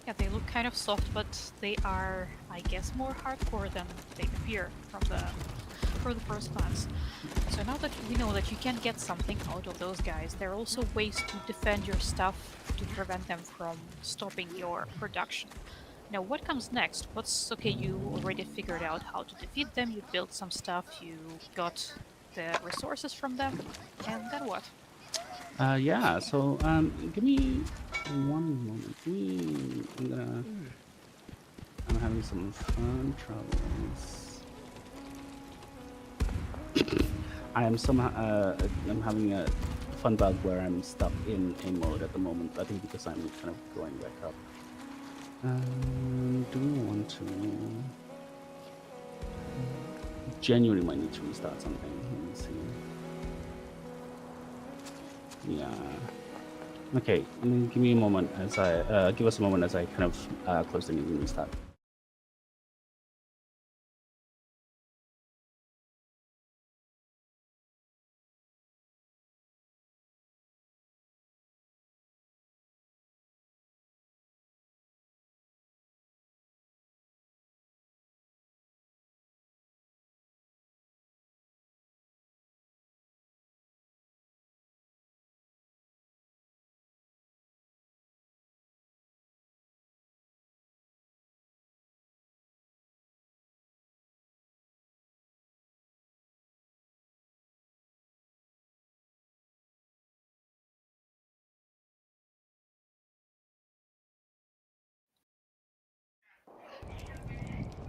Yeah, they look kind of soft, but they are, I guess, more hardcore than they appear from the first glance. So now that we know that you can get something out of those guys, there are also ways to defend your stuff to prevent them from stopping your production. Now, what comes next? Okay, you already figured out how to defeat them, you built some stuff, you got the resources from them, and then what? Yeah, so give me one moment. I'm having some fun troubles. I'm having a fun bug where I'm stuck in a mode at the moment. I think because I'm kind of going back up. Do we want to? Genuinely might need to restart something. Let me see. Yeah. Okay, give me a moment as I give us a moment as I kind of close the meeting and restart.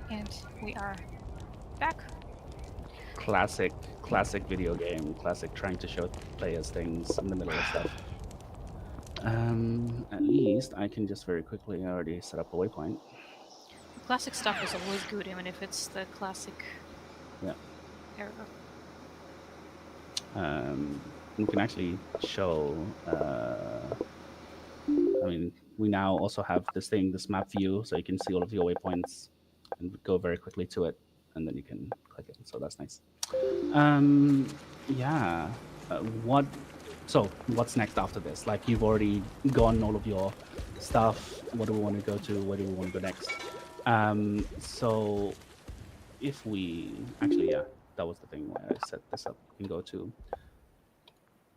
And we are back. Classic video game. Classic trying to show players things in the middle of stuff. At least I can just very quickly already set up a waypoint. The classic stuff is always good, even if it's the classic Yeah. error. We can actually show. I mean, we now also have this map view, so you can see all of your waypoints and go very quickly to it, and then you can click it. So that's nice. Yeah. What? So what's next after this? Like, you've already gone all of your stuff. What do we want to go to? Where do we want to go next? So if we actually, yeah, that was the thing where I set this up. We can go to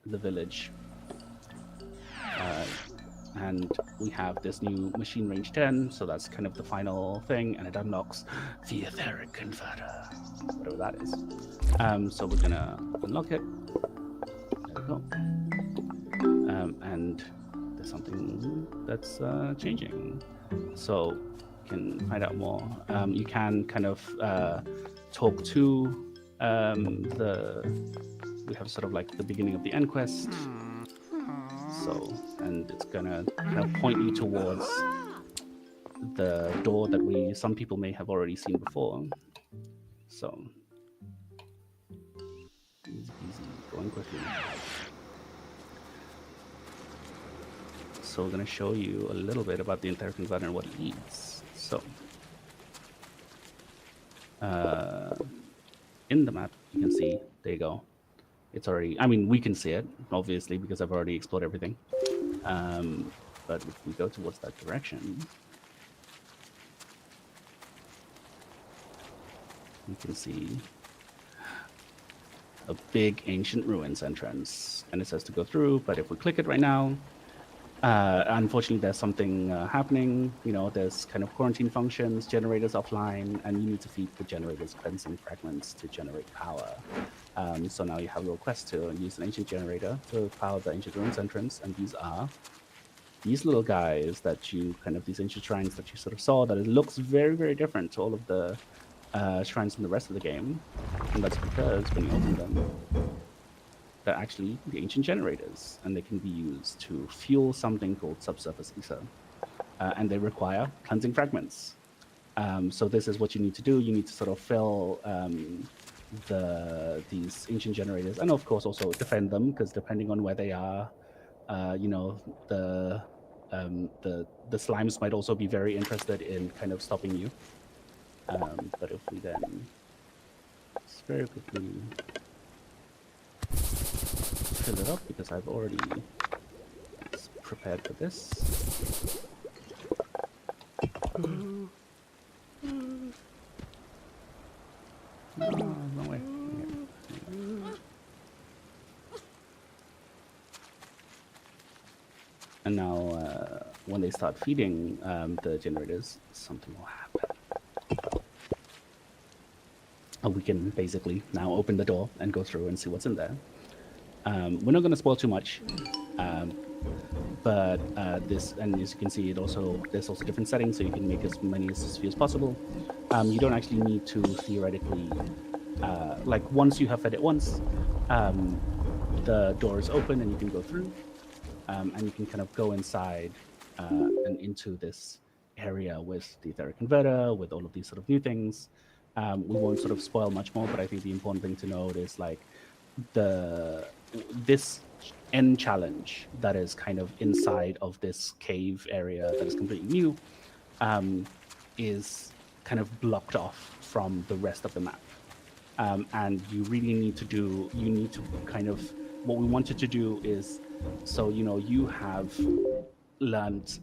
the village. And we have this new machine range 10, so that's kind of the final thing, and it unlocks the etheric converter, whatever that is. So we're gonna unlock it. There we go. And there's something that's changing. So you can find out more. You can kind of talk to we have sort of like the beginning of the end quest. So, and it's gonna kind of point you towards the door that some people may have already seen before. So, easy peasy, going quickly. So we're gonna show you a little bit about the etheric converter and what it needs. So, in the map, you can see, there you go. It's already, I mean, we can see it, obviously, because I've already explored everything. But if we go towards that direction, you can see a big ancient ruins entrance, and it says to go through. But if we click it right now, unfortunately, there's something happening. There's kind of quarantine functions, generators offline, and you need to feed the generators cleansing fragments to generate power. So now you have a request to use an ancient generator to power the ancient ruins entrance, and these are these little guys that you these ancient shrines that you sort of saw. That it looks very, very different to all of the shrines in the rest of the game, and that's because when you open them, they're actually the ancient generators, and they can be used to fuel something called subsurface ether, and they require cleansing fragments. So this is what you need to do. You need to sort of fill these ancient generators, and of course also defend them, because depending on where they are, the the slimes might also be very interested in kind of stopping you. But if we then just very quickly fill it up, because I've already prepared for this. No way. And now, when they start feeding the generators, something will happen. We can basically now open the door and go through and see what's in there. We're not going to spoil too much, but this, and as you can see, there's also different settings, so you can make as many as few as possible. You don't actually need to theoretically, once you have fed it once, the door is open and you can go through, and you can kind of go inside and into this area with the etheric converter, with all of these sort of new things. We won't sort of spoil much more, but I think the important thing to note is this end challenge that is kind of inside of this cave area that is completely new is kind of blocked off from the rest of the map. And you really need to what we wanted to do is, so, you have learned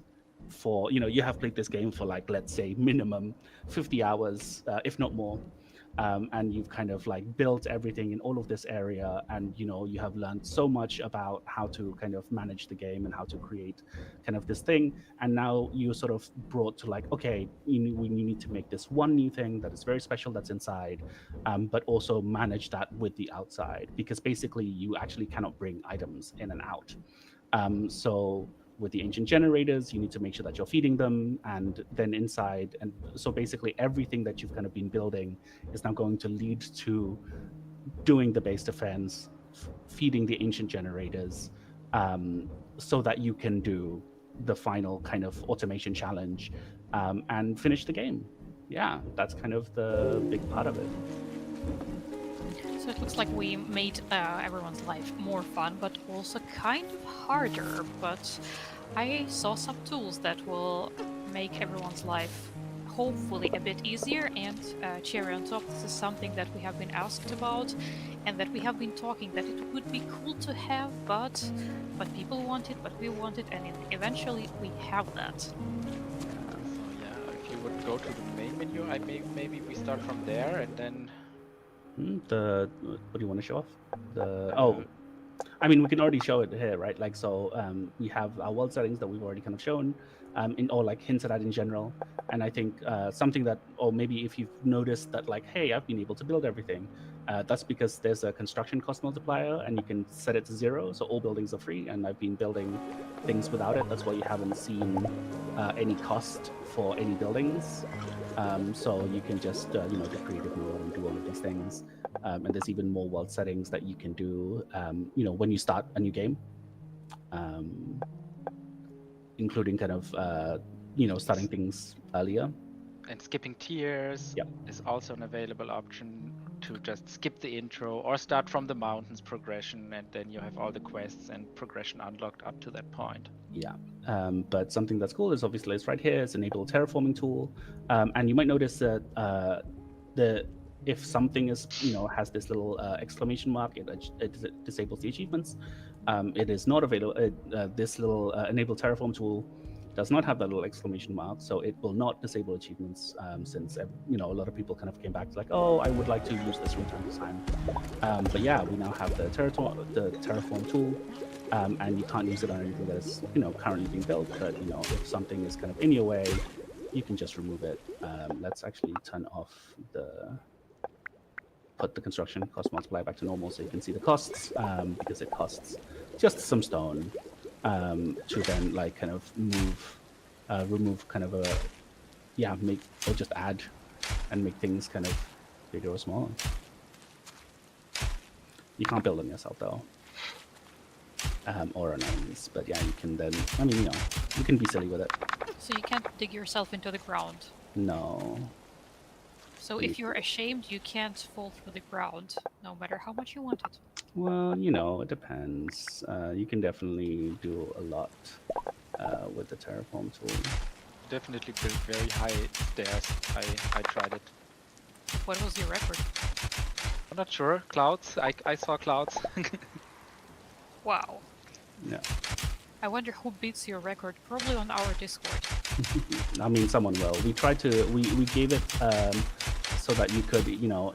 you have played this game for let's say minimum 50 hours, if not more. And you've kind of built everything in all of this area, and you have learned so much about how to kind of manage the game and how to create kind of this thing. And now you're sort of brought to okay, we need to make this one new thing that is very special that's inside, but also manage that with the outside, because basically you actually cannot bring items in and out. So with the ancient generators, you need to make sure that you're feeding them, and then inside. And so basically everything that you've kind of been building is now going to lead to doing the base defense, feeding the ancient generators, so that you can do the final kind of automation challenge, and finish the game. Yeah, that's kind of the big part of it. So it looks like we made everyone's life more fun, but also kind of harder. But I saw some tools that will make everyone's life hopefully a bit easier. And cherry on top, this is something that we have been asked about, and that we have been talking that it would be cool to have, but people want it, but we want it, and eventually we have that. Yeah, if you would go to the main menu, maybe we start from there and then. What do you want to show off? I mean, we can already show it here, right? We have our world settings that we've already kind of shown, or hinted at in general. And I think something that, or maybe if you've noticed that, hey, I've been able to build everything, that's because there's a construction cost multiplier, and you can set it to 0, so all buildings are free. And I've been building things without it. That's why you haven't seen any cost for any buildings. So you can just do creative mode and do all of these things. And there's even more world settings that you can do, when you start a new game, including kind of, starting things earlier. And skipping tiers is also an available option, to just skip the intro or start from the mountains progression, and then you have all the quests and progression unlocked up to that point. Yeah. But something that's cool is obviously it's right here. It's enable terraforming tool, and you might notice that if something is has this little exclamation mark, it disables the achievements. It is not available. This little enable terraform tool does not have that little exclamation mark, so it will not disable achievements. Since a lot of people kind of came back to like, oh, I would like to use this from time to time. But yeah, we now have the Terraform tool, and you can't use it on anything that is currently being built. But if something is kind of in your way, you can just remove it. Let's actually turn off put the construction cost multiplier back to normal so you can see the costs, because it costs just some stone to then like kind of remove kind of make or just add and make things kind of bigger or smaller. You can't build them yourself though, or on enemies, but yeah, you can then, you can be silly with it. So you can't dig yourself into the ground. No. So if you're ashamed, you can't fall through the ground, no matter how much you want it. Well, it depends. You can definitely do a lot with the Terraform tool. Definitely built very high stairs. I tried it. What was your record? I'm not sure. Clouds. I saw clouds. Wow. Yeah. I wonder who beats your record. Probably on our Discord. I mean, someone will. We tried to. We gave it so that you could.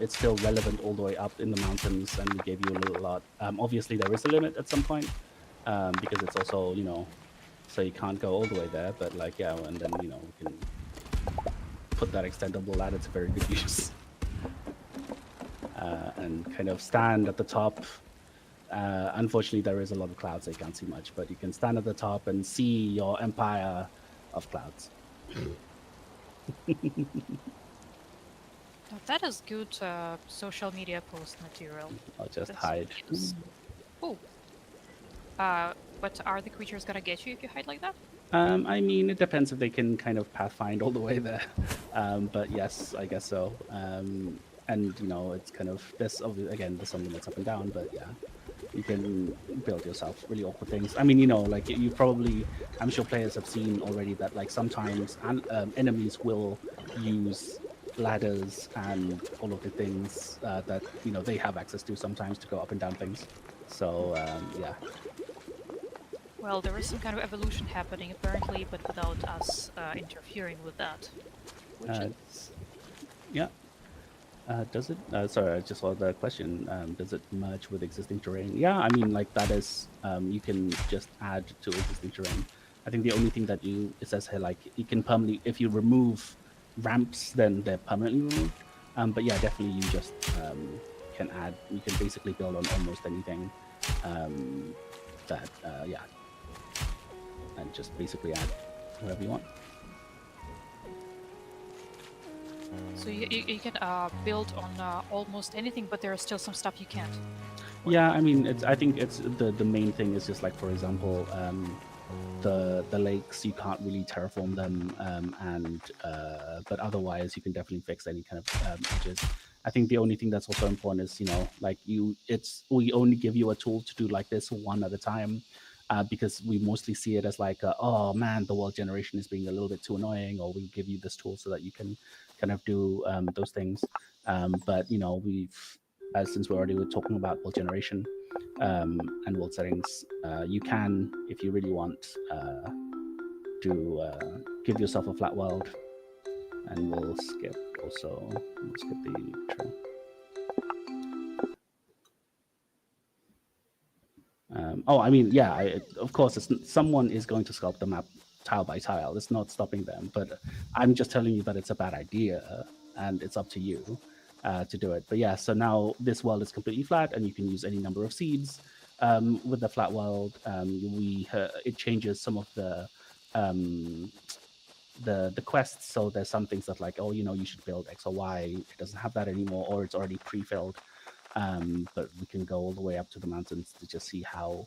It's still relevant all the way up in the mountains, and we gave you a little lot. Obviously, there is a limit at some point because it's also so you can't go all the way there. But like and then we can put that extendable ladder to very good use. And kind of stand at the top. Unfortunately, there is a lot of clouds, so you can't see much, but you can stand at the top and see your empire of clouds. Now that is good social media post material. I'll just That's hide. Oh. But are the creatures gonna get you if you hide like that? I mean, it depends if they can kind of pathfind all the way there. But yes, I guess so. And it's kind of there's something that's up and down, but yeah, you can build yourself really awkward things. I mean, like you probably, I'm sure players have seen already that like sometimes enemies will use ladders and all of the things that they have access to sometimes to go up and down things. So yeah. Well, there is some kind of evolution happening apparently, but without us interfering with that. Which is... Yeah. Does it? Sorry, I just saw the question. Does it merge with existing terrain? Yeah, I mean, like that is, you can just add to existing terrain. I think the only thing that it says here, like you can permanently, if you remove ramps, then they're permanently removed. But yeah, definitely you just can add. You can basically build on almost anything. Yeah, and just basically add whatever you want. So you can build on almost anything, but there is still some stuff you can't. Yeah, I mean, I think it's the main thing is just like, for example, the lakes, you can't really terraform them, but otherwise you can definitely fix any kind of edges. I think the only thing that's also important is like we only give you a tool to do like this one at a time. Because we mostly see it as like, oh man, the world generation is being a little bit too annoying, or we give you this tool so that you can kind of do those things. But since we already were talking about world generation and world settings, you can, if you really want, give yourself a flat world, and we'll skip the trail. I mean, yeah, of course, someone is going to sculpt the map tile by tile. It's not stopping them, but I'm just telling you that it's a bad idea, and it's up to you to do it. But yeah, so now this world is completely flat, and you can use any number of seeds with the flat world. It changes some of the quests. So there's some things that like, oh, you should build X or Y. It doesn't have that anymore, or it's already pre-filled. But we can go all the way up to the mountains to just see how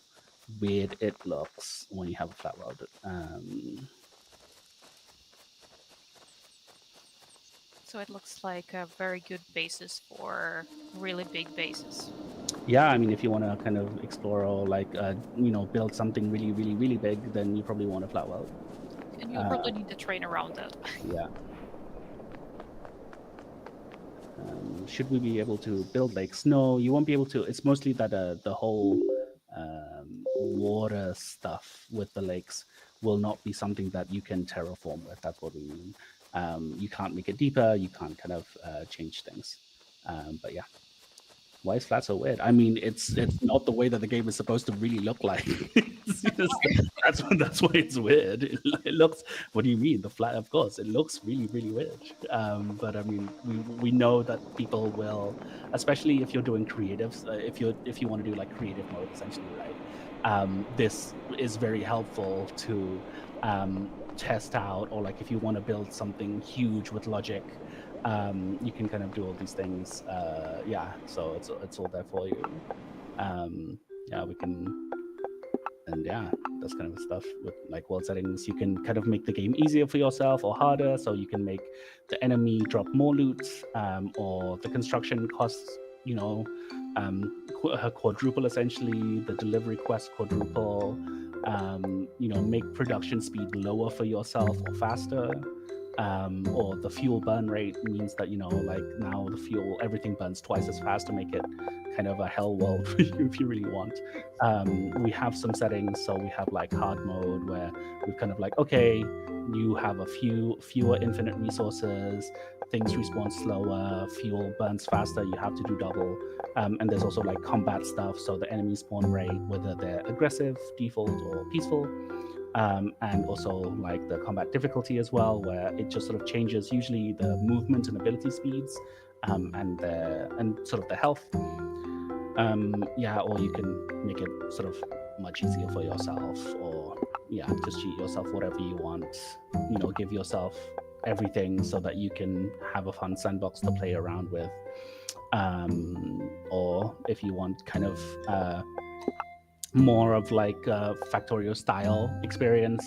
weird it looks when you have a flat world. So it looks like a very good basis for really big bases. Yeah, I mean, if you want to kind of explore or like, build something really, really, really big, then you probably want a flat world. And you'll probably need to train around that. Yeah. Should we be able to build lakes? No, you won't be able to. It's mostly that the whole water stuff with the lakes will not be something that you can terraform with. That's what we mean. You can't make it deeper. You can't kind of change things. But yeah, why is flat so weird? I mean, it's not the way that the game is supposed to really look like. That's why it's weird. It looks. What do you mean the flat? Of course, it looks really really weird. But I mean, we know that people will, especially if you're doing creatives, if you want to do like creative mode, essentially, right? This is very helpful to test out, or like if you want to build something huge with logic, you can kind of do all these things. Yeah, so it's all there for you. Yeah, we can, and yeah, that's kind of stuff with like world settings. You can kind of make the game easier for yourself or harder, so you can make the enemy drop more loot, or the construction costs, you know, quadruple, essentially the delivery quest quadruple. Make production speed lower for yourself or faster. Or the fuel burn rate means that, like now the fuel, everything burns twice as fast to make it kind of a hell world for you if you really want. We have some settings, so we have like hard mode where we've kind of like, okay, you have a fewer infinite resources, things respawn slower, fuel burns faster, you have to do double. And there's also like combat stuff, so the enemy spawn rate, whether they're aggressive, default, or peaceful. And also like the combat difficulty as well, where it just sort of changes usually the movement and ability speeds, and sort of the health. Yeah, or you can make it sort of much easier for yourself, or yeah, just cheat yourself whatever you want. Give yourself everything so that you can have a fun sandbox to play around with. Or if you want kind of more of like a Factorio style experience,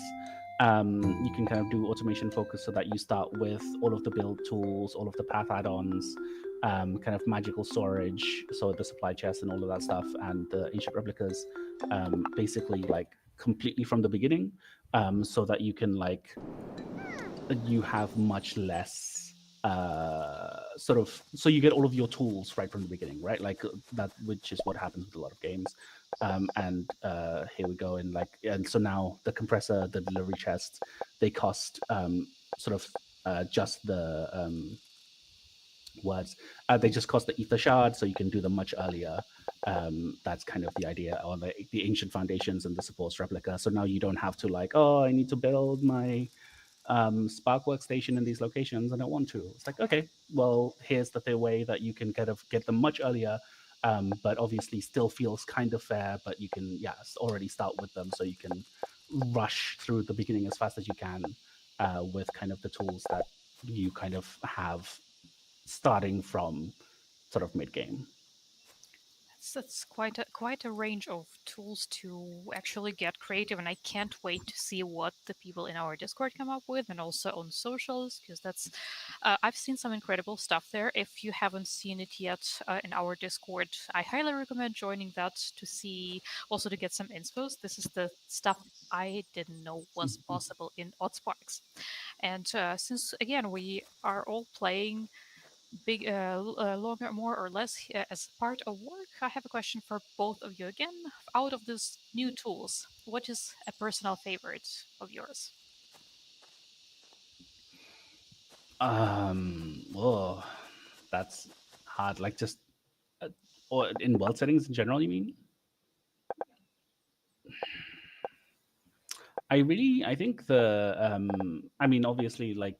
you can kind of do automation focus so that you start with all of the build tools, all of the path add-ons, kind of magical storage, so the supply chest and all of that stuff, and the ancient replicas, basically like completely from the beginning, so that you can like you have much less sort of, so you get all of your tools right from the beginning, right? Like that, which is what happens with a lot of games. And here we go, and like, and so now the compressor, the delivery chest, they cost sort of just the words. They just cost the ether shard, so you can do them much earlier. That's kind of the idea, or the ancient foundations and the supports replica. So now you don't have to like, oh, I need to build my Spark workstation in these locations, and I want to. It's like, okay, well, here's the way that you can kind of get them much earlier, but obviously still feels kind of fair. But you can, yeah, already start with them, so you can rush through the beginning as fast as you can, with kind of the tools that you kind of have starting from sort of mid game. That's quite a range of tools to actually get creative, and I can't wait to see what the people in our Discord come up with, and also on socials, because that's I've seen some incredible stuff there. If you haven't seen it yet in our Discord, I highly recommend joining that to see, also to get some inspos. This is the stuff I didn't know was possible in Oddsparks, and since again we are all playing longer, more or less, as part of work. I have a question for both of you again. Out of these new tools, what is a personal favorite of yours? Oh, that's hard. Like just, or in world settings in general, you mean? I think I mean, obviously, like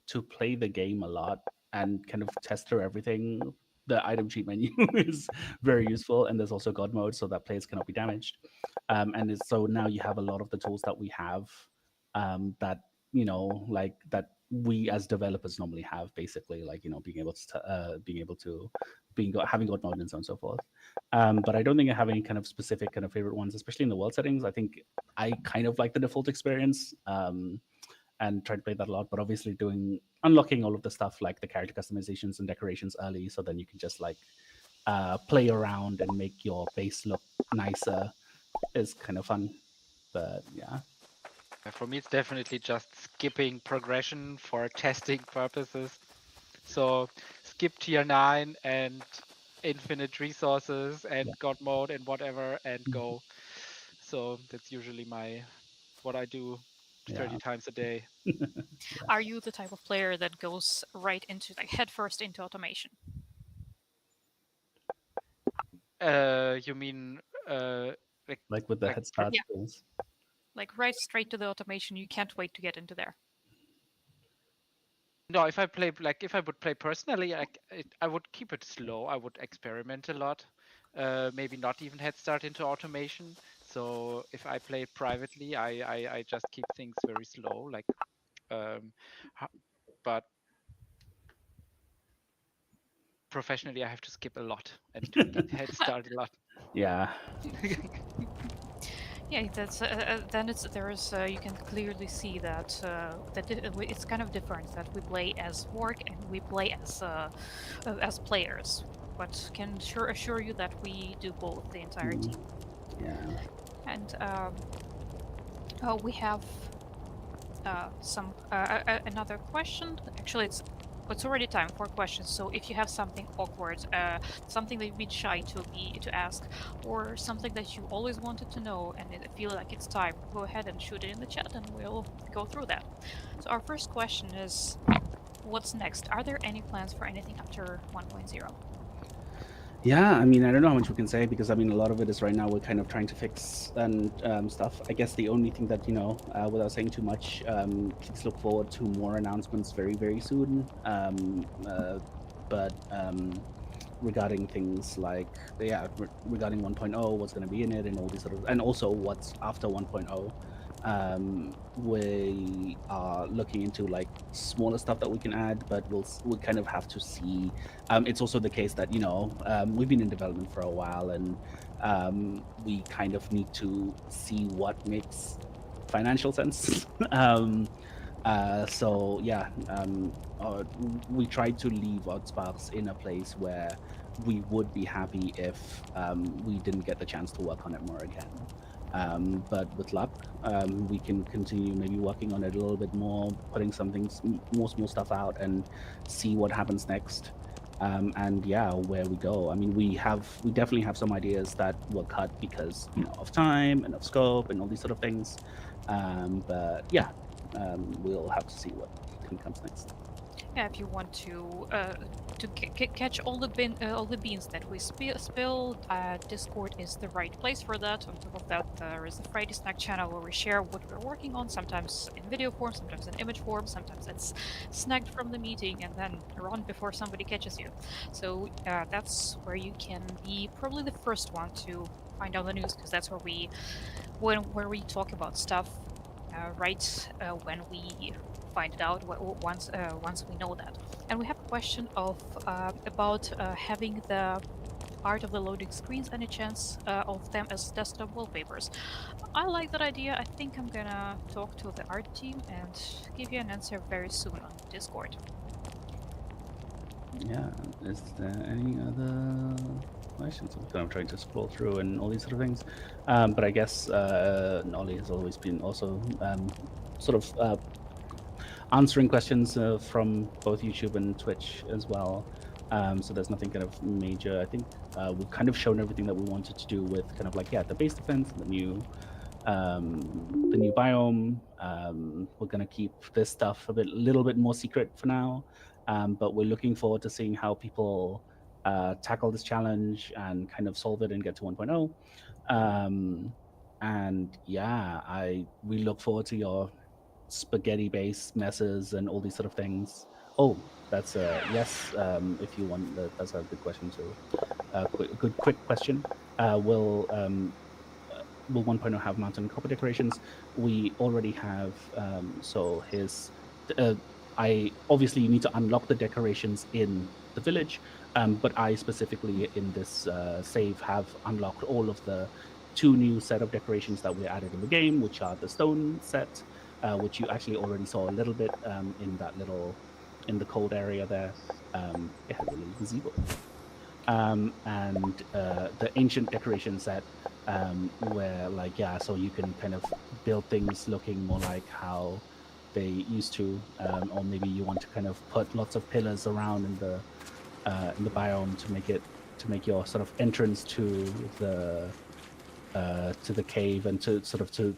to play the game a lot and kind of test through everything, the item cheat menu is very useful. And there's also God mode, so that players cannot be damaged. So now you have a lot of the tools that we have, that, like that we as developers normally have, basically, like, having God mode and so on and so forth. But I don't think I have any kind of specific kind of favorite ones, especially in the world settings. I think I kind of like the default experience, and try to play that a lot. But obviously, unlocking all of the stuff like the character customizations and decorations early, so then you can just like play around and make your base look nicer, is kind of fun. But yeah, For me, it's definitely just skipping progression for testing purposes. So skip tier 9 and infinite resources and yeah. God mode and whatever and Mhm. go. So that's usually what I do. Yeah. 30 times a day. Are you the type of player that goes right into, like, headfirst into automation? You mean like Like with the like head start Yeah. skills. Like right straight to the automation, you can't wait to get into there. no, if I would play personally, I would keep it slow. I would experiment a lot. Maybe not even head start into automation. So if I play privately, I just keep things very slow. Like, but professionally, I have to skip a lot and need head start a lot. Yeah. Yeah, that's then it's there's you can clearly see that it's kind of different that we play as work and we play as players. But can sure assure you that we do both the entire team. Yeah. And we have some another question. Actually, it's already time for questions. So if you have something awkward, something that you've been shy to ask, or something that you always wanted to know and it feel like it's time, go ahead and shoot it in the chat, and we'll go through that. So our first question is, what's next? Are there any plans for anything after 1.0? Yeah, I mean, I don't know how much we can say because I mean, a lot of it is right now we're kind of trying to fix and stuff. I guess the only thing that without saying too much, please look forward to more announcements very, very soon. But regarding things like regarding 1.0, what's going to be in it, and all these sort of, and also what's after 1.0. We are looking into like smaller stuff that we can add, but we'll kind of have to see. It's also the case that we've been in development for a while, and we kind of need to see what makes financial sense. So yeah, we tried to leave Oddsparks in a place where we would be happy if we didn't get the chance to work on it more again. But with luck, we can continue maybe working on it a little bit more, putting more small stuff out, and see what happens next. And yeah, where we go. I mean, we definitely have some ideas that were cut because of time and of scope and all these sort of things. But yeah, we'll have to see what thing comes next. Yeah, if you want to catch all the beans that we spill, Discord is the right place for that. On top of that, there is the Friday Snack channel where we share what we're working on, sometimes in video form, sometimes in image form, sometimes it's snagged from the meeting and then run before somebody catches you. So that's where you can be probably the first one to find out the news, because that's where we talk about stuff right when we find it out once we know that. And we have a question about having the art of the loading screens, any chance of them as desktop wallpapers. I like that idea. I think I'm gonna talk to the art team and give you an answer very soon on Discord. Yeah, is there any other questions? I'm kind of trying to scroll through and all these sort of things. But I guess Nolly has always been also sort of answering questions from both YouTube and Twitch as well. So there's nothing kind of major. I think we've kind of shown everything that we wanted to do with kind of like the base defense, the new biome. We're gonna keep this stuff a little bit more secret for now, but we're looking forward to seeing how people tackle this challenge and kind of solve it and get to 1.0. And yeah, we look forward to your spaghetti based messes and all these sort of things. Oh, that's a yes. If you want, that's a good question too. Quick question. Will 1.0 have mountain copper decorations? We already have. So his, I obviously you need to unlock the decorations in the village, but I specifically in this save have unlocked all of the 2 new set of decorations that we added in the game, which are the stone set, which you actually already saw a little bit in the cold area there. It has a little gazebo. And the ancient decoration set, where so you can kind of build things looking more like how they used to, or maybe you want to kind of put lots of pillars around in the biome to make your sort of entrance to the cave and to sort of to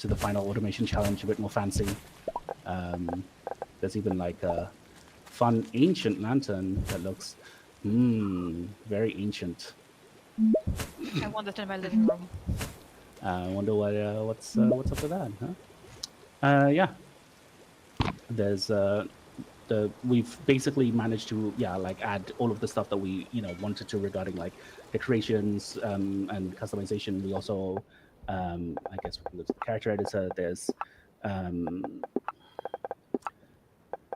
the final automation challenge a bit more fancy. There's even like a fun ancient lantern that looks very ancient. I want that in my living room. I wonder what's up with that, huh? Yeah, there's we've basically managed to like add all of the stuff that we wanted to regarding like decorations and customization. We also I guess we can go to the character editor.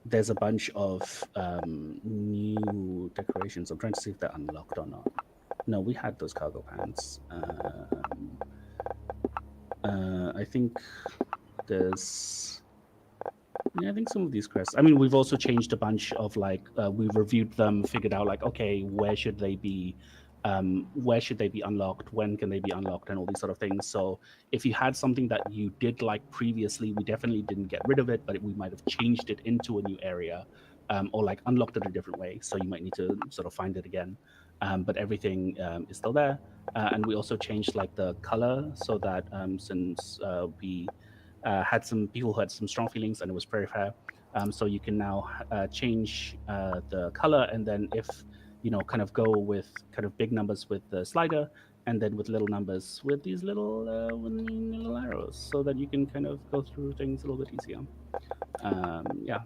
There's a bunch of new decorations. I'm trying to see if they're unlocked or not. No, we had those cargo pants. I think there's I think some of these quests. I mean, we've also changed a bunch of like we've reviewed them, figured out like okay, where should they be unlocked, when can they be unlocked, and all these sort of things. So if you had something that you did like previously, we definitely didn't get rid of it, but we might have changed it into a new area, or like unlocked it a different way. So you might need to sort of find it again. But everything is still there. And we also changed like the color so that since we had some people who had some strong feelings and it was very fair. So you can now change the color, and then if kind of go with kind of big numbers with the slider, and then with little numbers with these little arrows, so that you can kind of go through things a little bit easier. Yeah.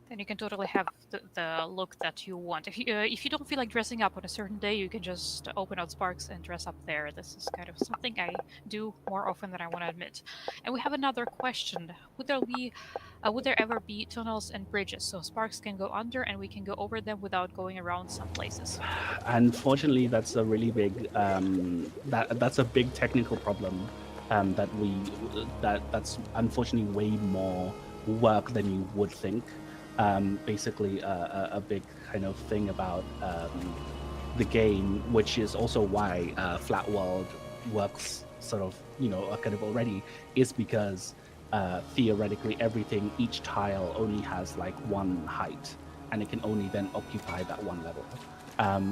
Then you can totally have the look that you want. If you don't feel like dressing up on a certain day, you can just open Oddsparks and dress up there. This is kind of something I do more often than I want to admit. And we have another question: would there ever be tunnels and bridges so sparks can go under and we can go over them without going around some places? Unfortunately, that's a really big that's a big technical problem that's unfortunately way more work than you would think. Basically, a big kind of thing about the game, which is also why Flat World works sort of kind of already, is because theoretically everything, each tile only has like one height, and it can only then occupy that one level.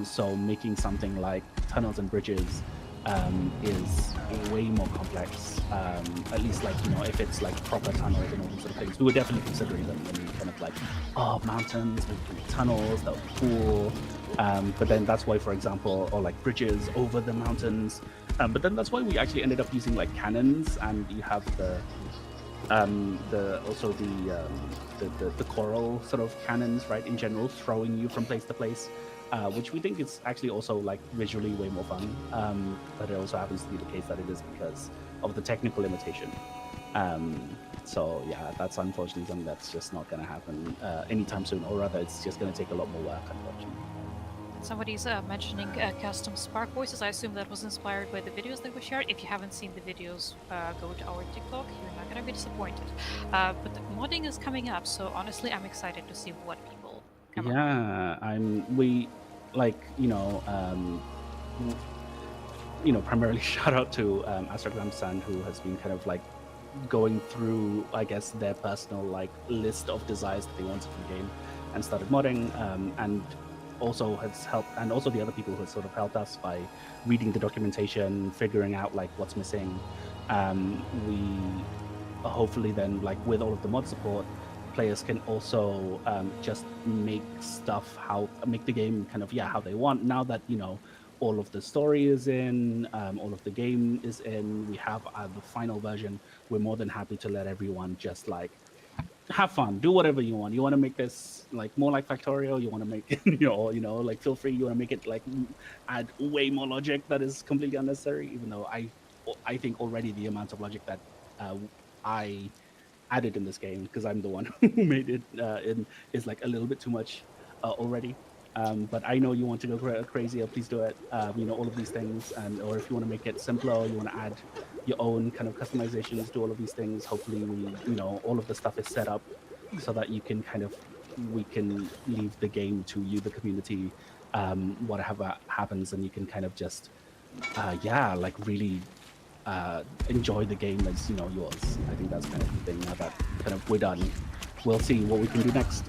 So making something like tunnels and bridges is way more complex. At least like if it's like proper tunnels and all these sort of things, we were definitely considering them when we kind of like mountains with tunnels, that would be cool. But then that's why, for example, or like bridges over the mountains. But then that's why we actually ended up using like cannons, and you have the coral sort of cannons, right, in general, throwing you from place to place, which we think is actually also like visually way more fun. But it also happens to be the case that it is because of the technical limitation. So yeah, that's unfortunately something that's just not going to happen anytime soon, or rather it's just going to take a lot more work, unfortunately. Somebody's mentioning custom spark voices. I assume that was inspired by the videos that we shared. If you haven't seen the videos, go to our TikTok. You're not going to be disappointed. But modding is coming up, so honestly, I'm excited to see what people come up with. Primarily shout out to Astragramsan, who has been kind of like going through, I guess, their personal like list of desires that they wanted from the game and started modding, and also has helped, and also the other people who have sort of helped us by reading the documentation, figuring out like what's missing. We hopefully then, like with all of the mod support, players can also just make the game kind of how they want. Now that all of the story is in, all of the game is in, we have the final version. We're more than happy to let everyone just like have fun, do whatever you want. You want to make this like more like Factorio, you want to make it like feel free. You want to make it like add way more logic that is completely unnecessary, even though I think already the amount of logic that I added in this game, because I'm the one who made it is like a little bit too much already. But I know you want to go crazier, please do it. All of these things, or if you want to make it simpler, you want to add your own kind of customizations, do all of these things. Hopefully all of the stuff is set up so that you can we can leave the game to you, the community, whatever happens, and you can kind of just like really enjoy the game as yours. I think that's kind of the thing. Now that kind of we're done, we'll see what we can do next.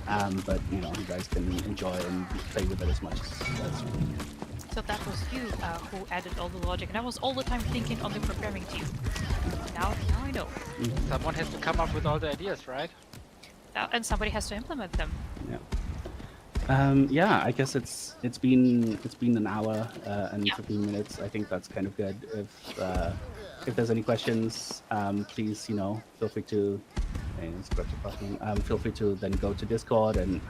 But you guys can enjoy and play with it as much as you can. So that was you who added all the logic, and I was all the time thinking on the programming team. Now I know. Someone has to come up with all the ideas, right? And somebody has to implement them. Yeah. Yeah, I guess it's been an hour and Yeah. 15 minutes. I think that's kind of good. If there's any questions, please feel free to feel free to then go to Discord and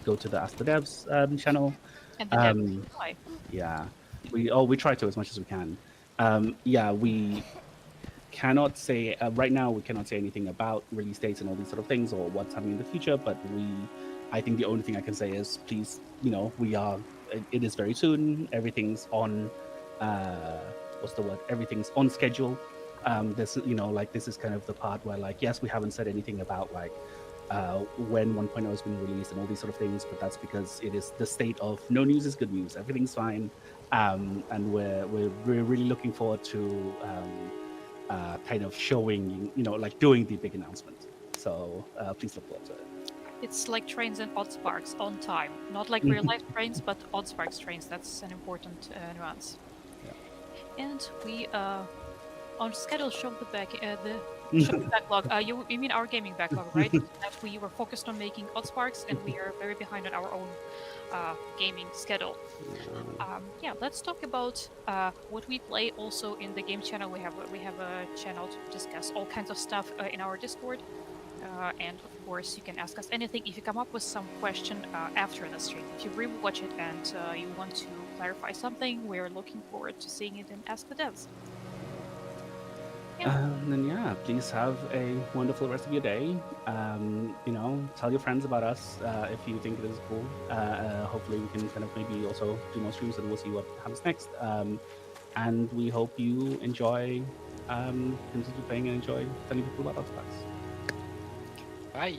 go to the Ask the Devs channel. And the devs Um, reply. yeah, we try to as much as we can. Yeah, we cannot say right now. We cannot say anything about release dates and all these sort of things or what's happening in the future. But I think the only thing I can say is please, we are. It is very soon. Everything's on. What's the word? Everything's on schedule. This, like this is kind of the part where, like, yes, we haven't said anything about like when 1.0 has been released and all these sort of things, but that's because it is the state of no news is good news. Everything's fine, and we're really looking forward to kind of showing, like doing the big announcement. So please look forward to it. It's like trains and Oddsparks on time. Not like real life trains, but Oddsparks trains. That's an important nuance. Yeah. And we on schedule show the show the backlog. You mean our gaming backlog, right? That we were focused on making Oddsparks, and we are very behind on our own gaming schedule. Yeah, let's talk about what we play. Also in the game channel, we have a channel to discuss all kinds of stuff in our Discord. And of course, you can ask us anything if you come up with some question after the stream. If you rewatch it and you want to clarify something, we're looking forward to seeing it in Ask the Devs. Yeah. Then yeah, please have a wonderful rest of your day. Tell your friends about us if you think it is cool. Hopefully we can kind of maybe also do more streams and we'll see what happens next. And we hope you enjoy continue playing and enjoy telling people about Oddsparks. Bye.